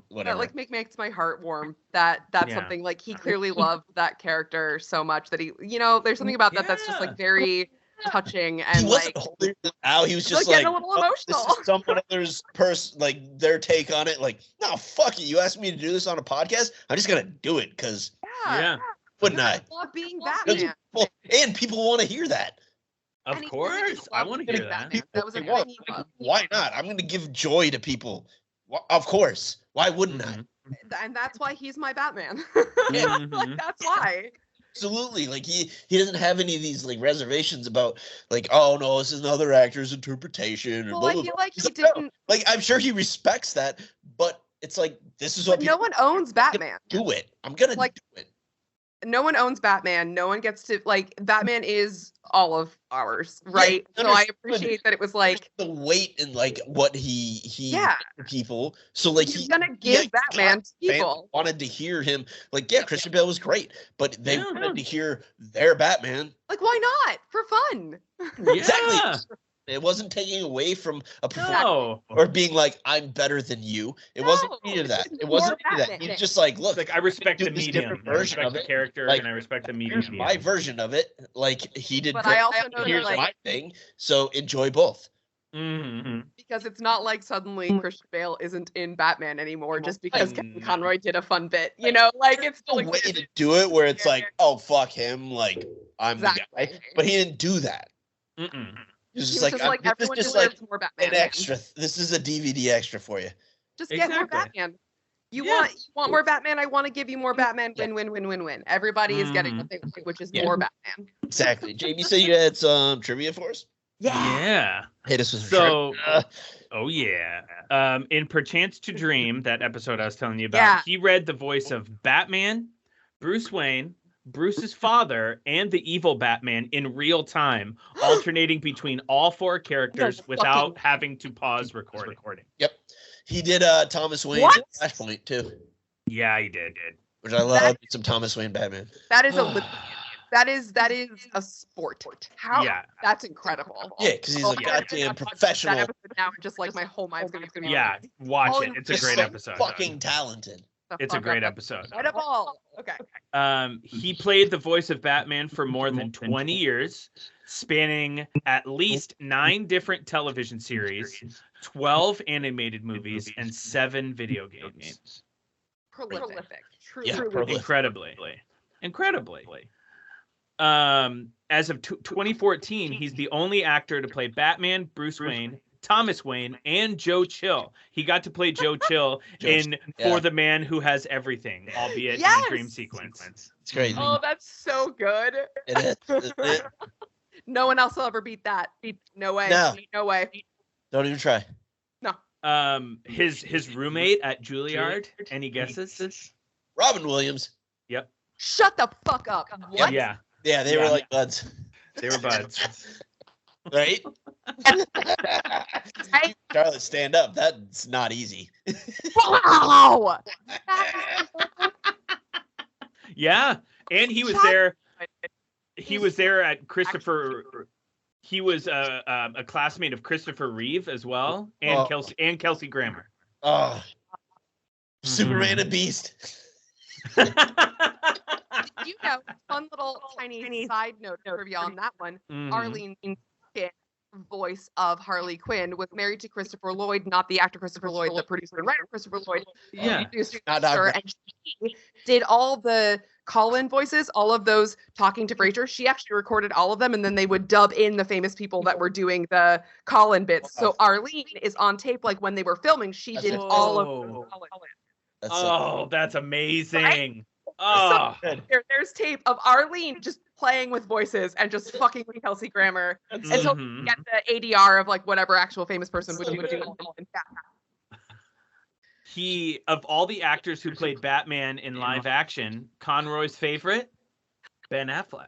whatever. that like makes my heart warm. That's Yeah. something like he clearly loved that character so much that he, there's something about that that's just Yeah. like very touching he and wasn't like holding it out. He was like just getting like, a little "Oh, emotional." this is someone else's person, like their take on it. Like, no, fuck it. You asked me to do this on a podcast. I'm just gonna do it because Yeah, wouldn't I? love being Because Batman. people want to hear that. of And he course. I want to hear that. Batman. That was a People thing he want- loved. Why not? I'm gonna give joy to people. Of course. Why wouldn't I? Mhm. And that's why he's my Batman. Mhm. Like that's why. Absolutely. Like he doesn't have any of these like reservations about like, oh no, this is another actor's interpretation. Or Well, blah, I blah, feel blah. like He's he no. didn't. Like I'm sure he respects that, but it's like this is what But no people one owns Batman. do it. I'm gonna Like- do it. No one owns Batman. No one gets to like Batman is all of ours, right? So I understood. appreciate that it was like The weight and like what he Yeah. did to people. So like he's he gonna give Batman to fans people. wanted to hear him. Like yeah, Christian Bale was great, but they Yeah. wanted to hear their Batman. Like why not? For fun. Exactly. Yeah. It wasn't taking away from a performance. No. Or being like, I'm better than you. It wasn't No, any of that. it's It wasn't more any of that. Batman. He's just like, It's look, like I respect do the this medium. different I version respect of the it. character, Like, and I respect the here's medium. my version of it. Like he did But great. I also know that, Here's like- my thing. So enjoy both. Mhm. Because it's not like suddenly Christian Bale isn't in Batman anymore just because Kevin no. Conroy did a fun bit. Like it's A still way to do it where it's like, oh fuck him, like I'm the guy. Exactly. But he didn't do that. Mm-mm. He was He just was like, just like this is everyone just like deserves more Batman. an extra. This is a DVD extra for you. Just get more Exactly. Batman. You Yeah. want more Batman? I want to give you more Batman. Win, win, win, win, win. Everybody is getting what they want, which is Yeah. more Batman. Exactly. Jamie said you had some trivia for us. Yeah. Hit us with some So, trivia. oh yeah. In Perchance to Dream, that episode I was telling you about, Yeah. he read the voice of Batman, Bruce Wayne, Bruce's father, and the evil Batman in real time, alternating between all four characters That's without fucking- having to pause recording. Yep. He did Thomas Wayne What? Flashpoint too, Yeah, he did. which I love. Some Thomas Wayne Batman. That is that is a sport. How? Yeah. That's incredible. Yeah, because he's Oh, a my God, goddamn I'm watching professional. That episode now, and just like my whole mind's gonna be. Yeah, watch Oh, it. It's a Just great so episode. Fucking talented. It's a great episode. Incredible. Okay. He played the voice of Batman for more than 20 years, spanning at least 9 different television series, 12 animated movies, and 7 video games. Prolific. Yeah, Truly. prolific. Incredibly. As of 2014, he's the only actor to play Batman, Bruce Wayne, Thomas Wayne, and Joe Chill. He got to play Joe Chill For the Man Who Has Everything, albeit in a dream sequence. It's crazy. Oh, that's so good. It is. Isn't it? No one else will ever beat that. No way. No way. Don't even try. No. His roommate at Juilliard, any guesses? Robin Williams. Yep. Shut the fuck up. What? Yeah. Yeah, they were like buds. They were buds. Right? Charlotte, stand up. That's not easy. Wow. Yeah, and he was there. He was there at Christopher. He was a classmate of Christopher Reeve as well, and Kelsey Grammer. Oh, Superman and Beast. You know, fun little tiny side note trivia on that one. Arlene Quinn, voice of Harley Quinn, was married to Christopher Lloyd, not the actor Christopher Lloyd, the producer and writer Christopher Lloyd. Yeah. And she did all the call-in voices, all of those talking to Frasier. She actually recorded all of them, and then they would dub in the famous people that were doing the call-in bits. So Arlene is on tape, like when they were filming, she did all of those call-ins. That's amazing. Right? Oh, so there's tape of Arlene just playing with voices and just fucking with Kelsey Grammer until you get the ADR of like whatever actual famous person would do. He, of all the actors who played Batman in live action, Conroy's favorite, Ben Affleck.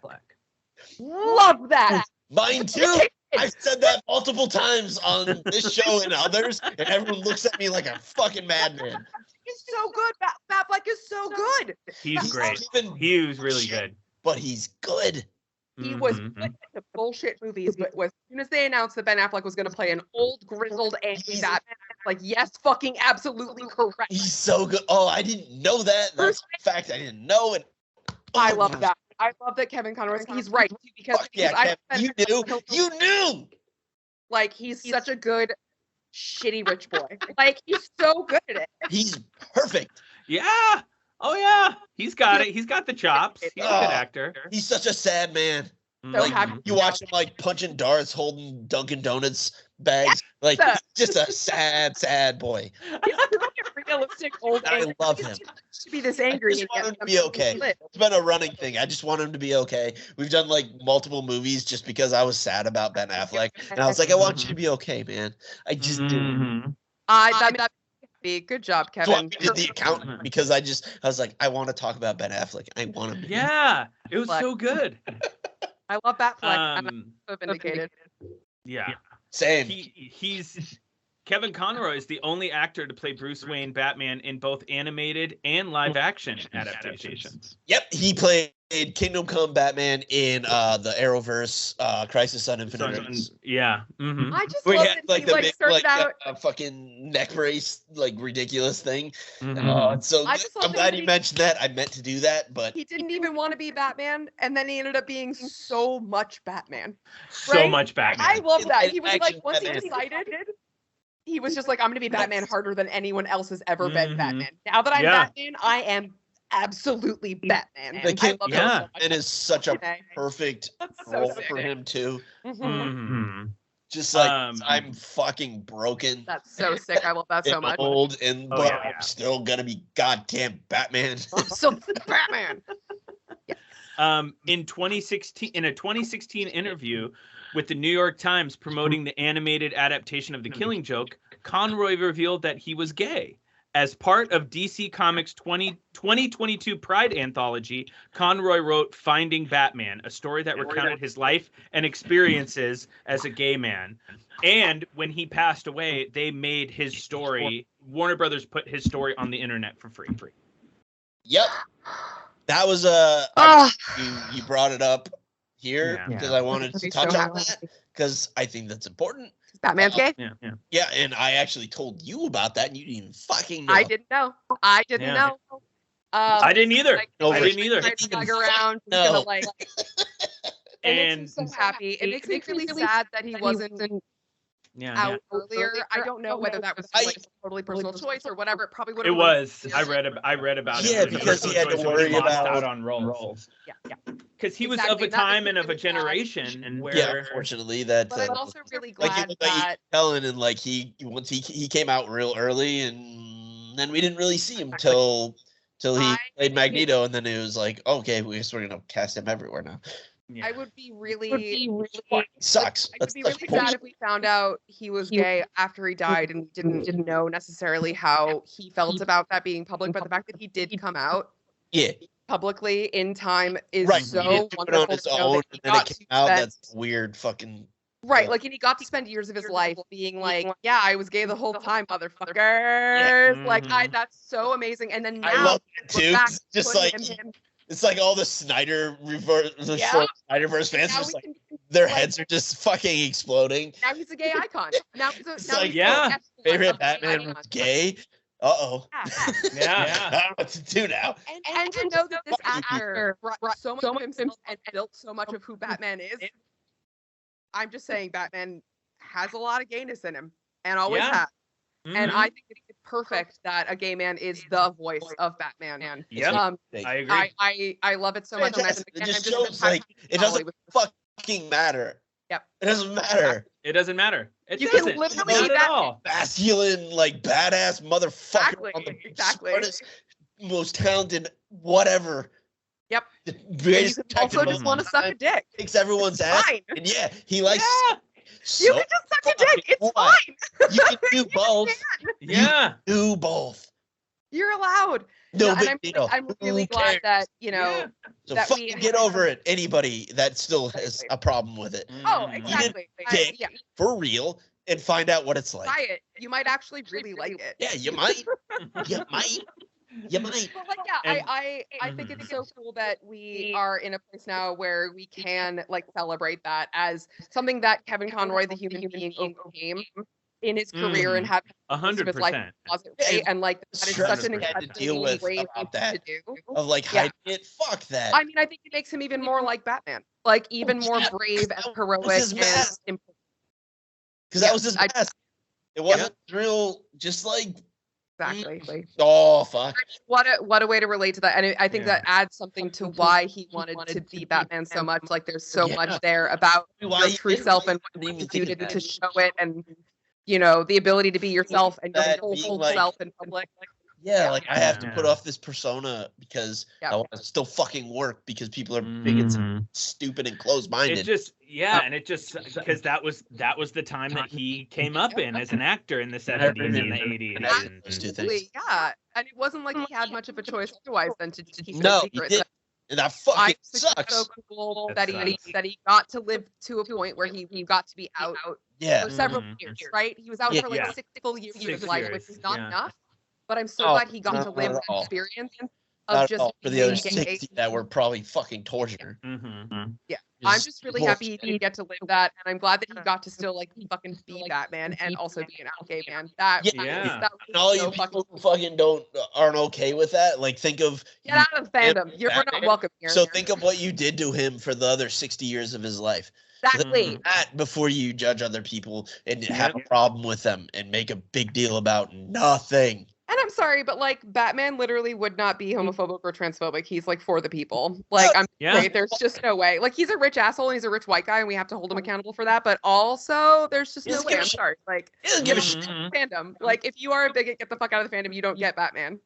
Love that. Mine too. I've said that multiple times on this show and others, and everyone looks at me like a fucking madman. He's so good. Affleck is so good. He's great. He was really good. But he's good. He was good at the bullshit movies, but as soon as they announced that Ben Affleck was going to play an old, grizzled, angry Batman, like, yes, fucking absolutely correct. He's so good. Oh, I didn't know that. That's a fact I didn't know. And I love that. I love that Kevin Conroy. He's right too, because Kevin, you knew. Like, he's such a good, shitty rich boy. Like, he's so good at it. He's perfect. Yeah. Oh yeah. He's got it. He's got the chops. He's a good actor. He's such a sad man. So happy. You watch him like punching darts, holding Dunkin' Donuts bags. Like, just a sad boy. He's like a realistic old man. I love him. To be this angry. I just want him to be okay. It's been a running thing. I just want him to be okay. We've done like multiple movies just because I was sad about Ben Affleck, and I was like, I want you to be okay, man. I just do. That'd be good job, Kevin. So I did the accountant because I was like, I want to talk about Ben Affleck. I want him. Yeah, it was so good. I love Batfleck. I'm so vindicated. Yeah. Same. He's Kevin Conroy is the only actor to play Bruce Wayne Batman in both animated and live action adaptations. Yep, he played Kingdom Come Batman in the Arrowverse, Crisis on Infinite Earths. Yeah. I just love that like he the like big, started out fucking neck brace, like ridiculous thing. Mm-hmm. Oh, it's so I good. just love I'm that glad he- you mentioned that. I meant to do that, but he didn't even want to be Batman, and then he ended up being so much Batman. So Right? much Batman. I love that. He was Action like, once he Batman. decided, he was just like, I'm going to be Batman harder than anyone else has ever been Mhm. Batman. Now that I'm Yeah. Batman, I am absolutely Batman. the I kid love yeah. that so much. and is such a Okay. perfect That's so role sick. for him too. Mhm. Mhm. Just like Um, I'm fucking broken. That's so sick. I love that so and much. old and Oh, but yeah, yeah. I'm still gonna be goddamn Batman. I'm still Batman. In 2016, in a 2016 interview with the New York Times promoting the animated adaptation of The Killing Joke, Conroy revealed that he was gay. As part of DC Comics 2022 Pride Anthology, Conroy wrote Finding Batman, a story that recounted his life and experiences as a gay man. And when he passed away, they made his story, Warner Brothers put his story on the internet for free. Yep. That was you brought it up here Yeah. because I wanted to Be touch so on happy. that because I think that's important. Batman's gay. Yeah, and I actually told you about that, and you didn't even fucking know. I didn't know. I didn't know. I didn't either. I didn't either. I dug around. No. Like, and makes me so happy. It makes me really sad that he wasn't out earlier. I don't know whether that was like a totally personal choice or whatever. It probably would have. It was. I read about it. Yeah, because he had to worry about out on roles. Yeah. Because he was of a time and of a generation, and where. Yeah, unfortunately, that. But I'm also really like glad that. Helen and like once he came out real early, and then we didn't really see him till he played Magneto, and then it was like, okay, we're gonna cast him everywhere now. I would be really sucks. I would be really sad if we found out he was gay after he died and we didn't know necessarily how he felt about that being public. But the fact that he did come out publicly in time is so wonderful. On his own, and then it came out. That's weird, fucking. Right, like, and he got to spend years of his life being like, yeah, I was gay the whole time, motherfuckers. Like, that's so amazing. And then now, I love it too. It's just like. It's like all the Snyderverse fans, just like their heads are just fucking exploding. Now he's a gay icon. Now he's favorite Batman was gay. Uh-oh. Yeah. I don't know what to do now. And to know that this actor brought so much of himself and built so much of who Batman is. I'm just saying Batman has a lot of gayness in him and always has. And I think it's perfect that a gay man is the voice of Batman. Yeah, I agree. I love it so much. And it just shows like it doesn't fucking matter. Yep. It doesn't matter. It doesn't matter. It you doesn't. Can literally Not be at all. Masculine, like badass motherfucker on the smartest, most talented, whatever. Yep. You can also just want to suck a dick. Takes everyone's ass. And he likes. So you can just suck a dick. It's fine. You can do both. Yeah. You do both. You're allowed. No big deal. I'm really glad that, So that fucking get over it. Anybody that still has a problem with it. Oh, exactly. Dick for real and find out what it's like. Try it. You might actually really like it. Yeah, you might. You might. But like, I think it's so cool that we are in a place now where we can like celebrate that as something that Kevin Conroy, the human being, overcame in his career and had 100%. And like that is such an incredibly brave thing to do. Of like hiding it. Fuck that. I mean, I think it makes him even more like Batman, like even more brave and heroic and important. Because that was his mask. It wasn't real, just like. Exactly. Oh fuck! What a way to relate to that, and I think that adds something to why he wanted to be Batman so much. Like, there's so much there about your true self and what you do to show it, and the ability to be yourself and your whole self in public. Like I have to put off this persona because I want to still fucking work because people are bigots and stupid and closed-minded. It just because that was the time that he came up in as an actor in the 70s and the 80s. Absolutely, and it wasn't like he had much of a choice otherwise than to keep it a secret. He did. And that fucking sucks. So cool that he got to live to a point where he got to be out for several years, right? He was out for like 6 full years of his life, which is not enough. But I'm so glad he got to live that experience of just for the other 60 that were probably fucking torture. Yeah, I'm just really happy he get to live that, and I'm glad that he got to still like fucking be Batman and also be an out gay man. That and all you people who fucking aren't okay with that, like think of get out of the fandom. You're not welcome here. So think of what you did to him for the other 60 years of his life. Exactly. That before you judge other people and have a problem with them and make a big deal about nothing. And I'm sorry, but like Batman literally would not be homophobic or transphobic. He's like for the people. Like there's just no way. Like he's a rich asshole and he's a rich white guy and we have to hold him accountable for that. But also there's just no way. I'm sorry. Like fandom. Like if you are a bigot, get the fuck out of the fandom. You don't get Batman.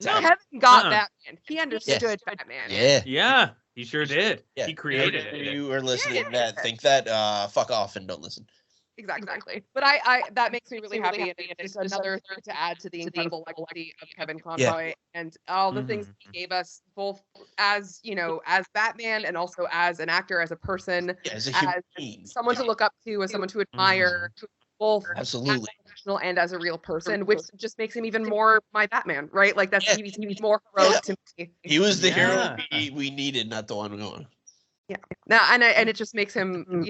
Kevin got Batman. He understood Batman. Yeah. He sure did. Yeah. He created it. You are listening that think that fuck off and don't listen. Exactly. But I that makes me really happy, and it's just another thing to add to the incredible legacy of Kevin Conroy and all the things he gave us, both as as Batman and also as an actor, as a person, as a human being, someone to look up to, as someone to admire, both absolutely as a professional and as a real person, which just makes him even more my Batman, right? Like that's he's more heroic to me. He was the hero we needed, not the one going. Yeah. Now and it just makes him,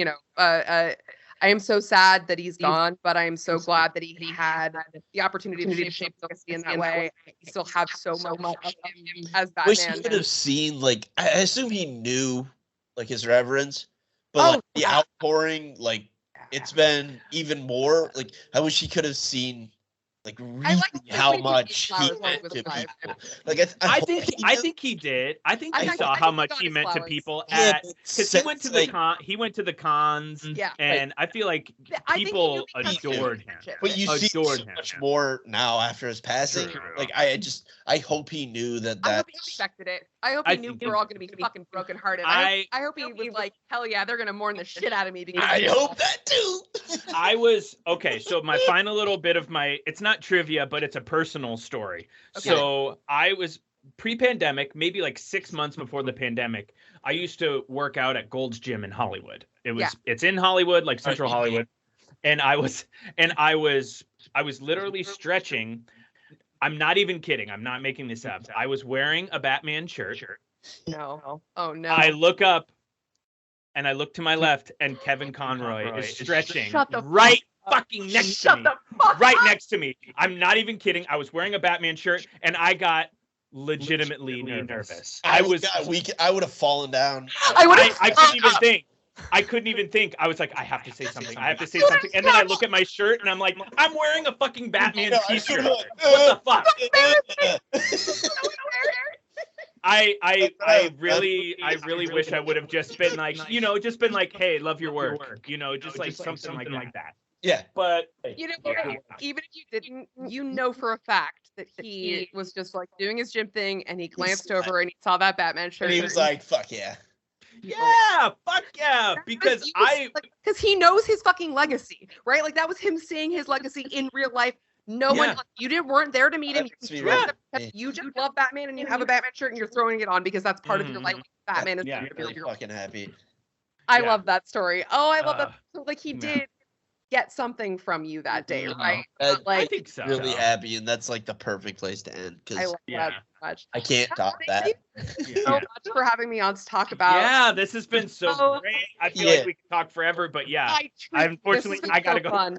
I am so sad that he's gone, but I am so glad that he had the opportunity to shape the legacy in that way. We still have so much of him as Wish Batman. he could have seen, like, I assume he knew, like, his reverence, but like the outpouring, like, it's been even more. Like, I wish he could have seen, like, really how much he meant to people. Like, I think he did. I think he saw how much he meant to people because he went to the he went to the cons, and I feel like people adored him. But you see so much more now after his passing. Like, I hope he knew that. I hope he expected it. I hope he knew we were all going to be fucking brokenhearted. I hope he was like, hell yeah, they're going to mourn the shit out of me. Because I hope that too. I was okay. So my final little bit of it's not trivia, but it's a personal story. Okay. So I was pre-pandemic, maybe like 6 months before the pandemic. I used to work out at Gold's Gym in Hollywood. It's in Hollywood, like Central Hollywood, and I was literally stretching. I'm not even kidding. I'm not making this up. I was wearing a Batman shirt. No. Oh no. I look up and I look to my left and Kevin Conroy is stretching right fucking next to me. Right next to me. I'm not even kidding. I was wearing a Batman shirt and I got legitimately nervous. I would have fallen down. I couldn't even think. I was like, I have to say something. I have to say something. And then I look at my shirt and I'm like, I'm wearing a fucking Batman t-shirt. What the fuck? I really wish I would have just been like, hey, love your work. Just like something like that. Yeah. But even if you didn't, for a fact that he was just like doing his gym thing and he glanced over and he saw that Batman shirt. And he was like, fuck yeah. Yeah, fuck yeah, because he knows his fucking legacy, right? Like that was him saying his legacy in real life. No one, weren't there to meet him. You just love Batman and you have a Batman shirt and you're throwing it on because that's part of your life. Batman is really fucking happy. I love that story. Oh, I love that. So, like he did get something from you that day, right? I think so. Really happy, and that's like the perfect place to end. I love that so much. I can't top that. Thank you so much for having me on to talk about. Yeah, this has been so great. I feel like we could talk forever, but unfortunately I gotta go. Fun.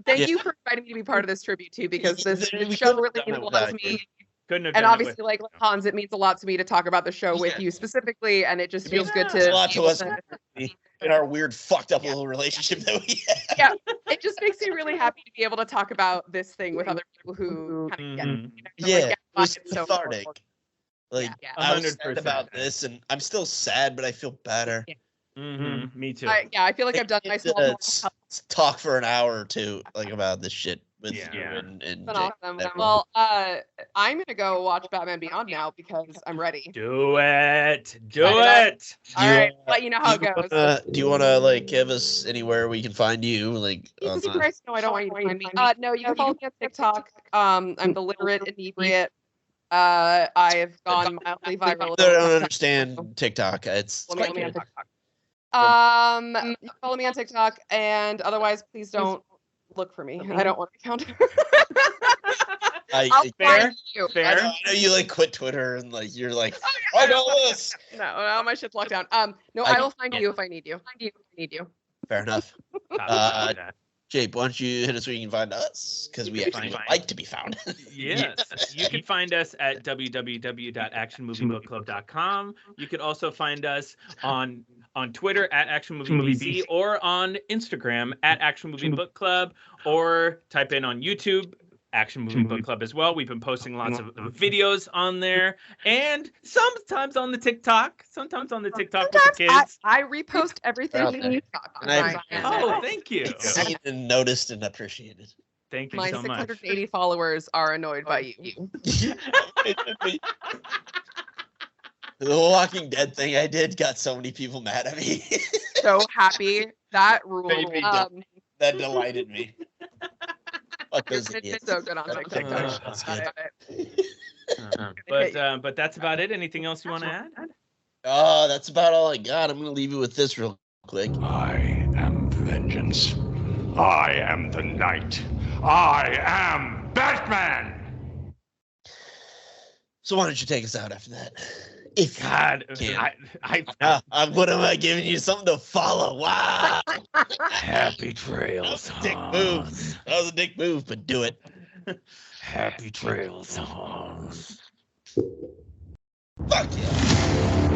Thank you for inviting me to be part of this tribute too, because this show really means a lot to me. And obviously, like Hans, it means a lot to me to talk about the show with you specifically, and it just feels good to. A lot to us in our weird, fucked up little relationship that we have. Yeah, it just makes me really happy to be able to talk about this thing with other people who kind of get. It was cathartic. I was sad about this, and I'm still sad, but I feel better. Me too. I feel like I've done my small talk for an hour or two, like about this shit with you and awesome. Well, I'm gonna go watch Batman Beyond now because I'm ready. Do it. All right, let you know how it goes. Do you want to like give us anywhere we can find you? Like, no, I don't want you to find me. No, you can follow me on TikTok. I'm the literate inebriate. I've gone mildly viral. I don't understand TikTok. It's follow me on TikTok. You follow me on TikTok, and otherwise, please don't look for me. I don't want to count. I'll find you. Fair. I know you like quit Twitter and like you're like, I know this. No, my shit's locked down. No, I will find you if I need you. Fair enough. Jape, why don't you hit us where you can find us? Because we actually like to be found. Yes. You can find us at www.actionmoviebookclub.com. You could also find us on Twitter at ActionMovieBC or on Instagram at Action Movie Book Club, or type in on YouTube Action Movie Book Club as well. We've been posting lots of videos on there, and sometimes on the TikTok. Sometimes on the TikTok with the kids. I repost everything you talk on. Oh, thank you. Seen and noticed and appreciated. Thank you so much. My 680 followers are annoyed by you. The Walking Dead thing I did got so many people mad at me. So happy. That ruled. That delighted me. It's so good on TikTok. But that's about it. Anything else you want to add? Oh, that's about all I got. I'm going to leave you with this real quick. I am vengeance. I am the night. I am Batman. So why don't you take us out after that? If God, Can't. I what am I giving you? Something to follow. Wow. happy trails, Dick move. That was a dick move, but do it. Happy trails, Hans. Fuck yeah.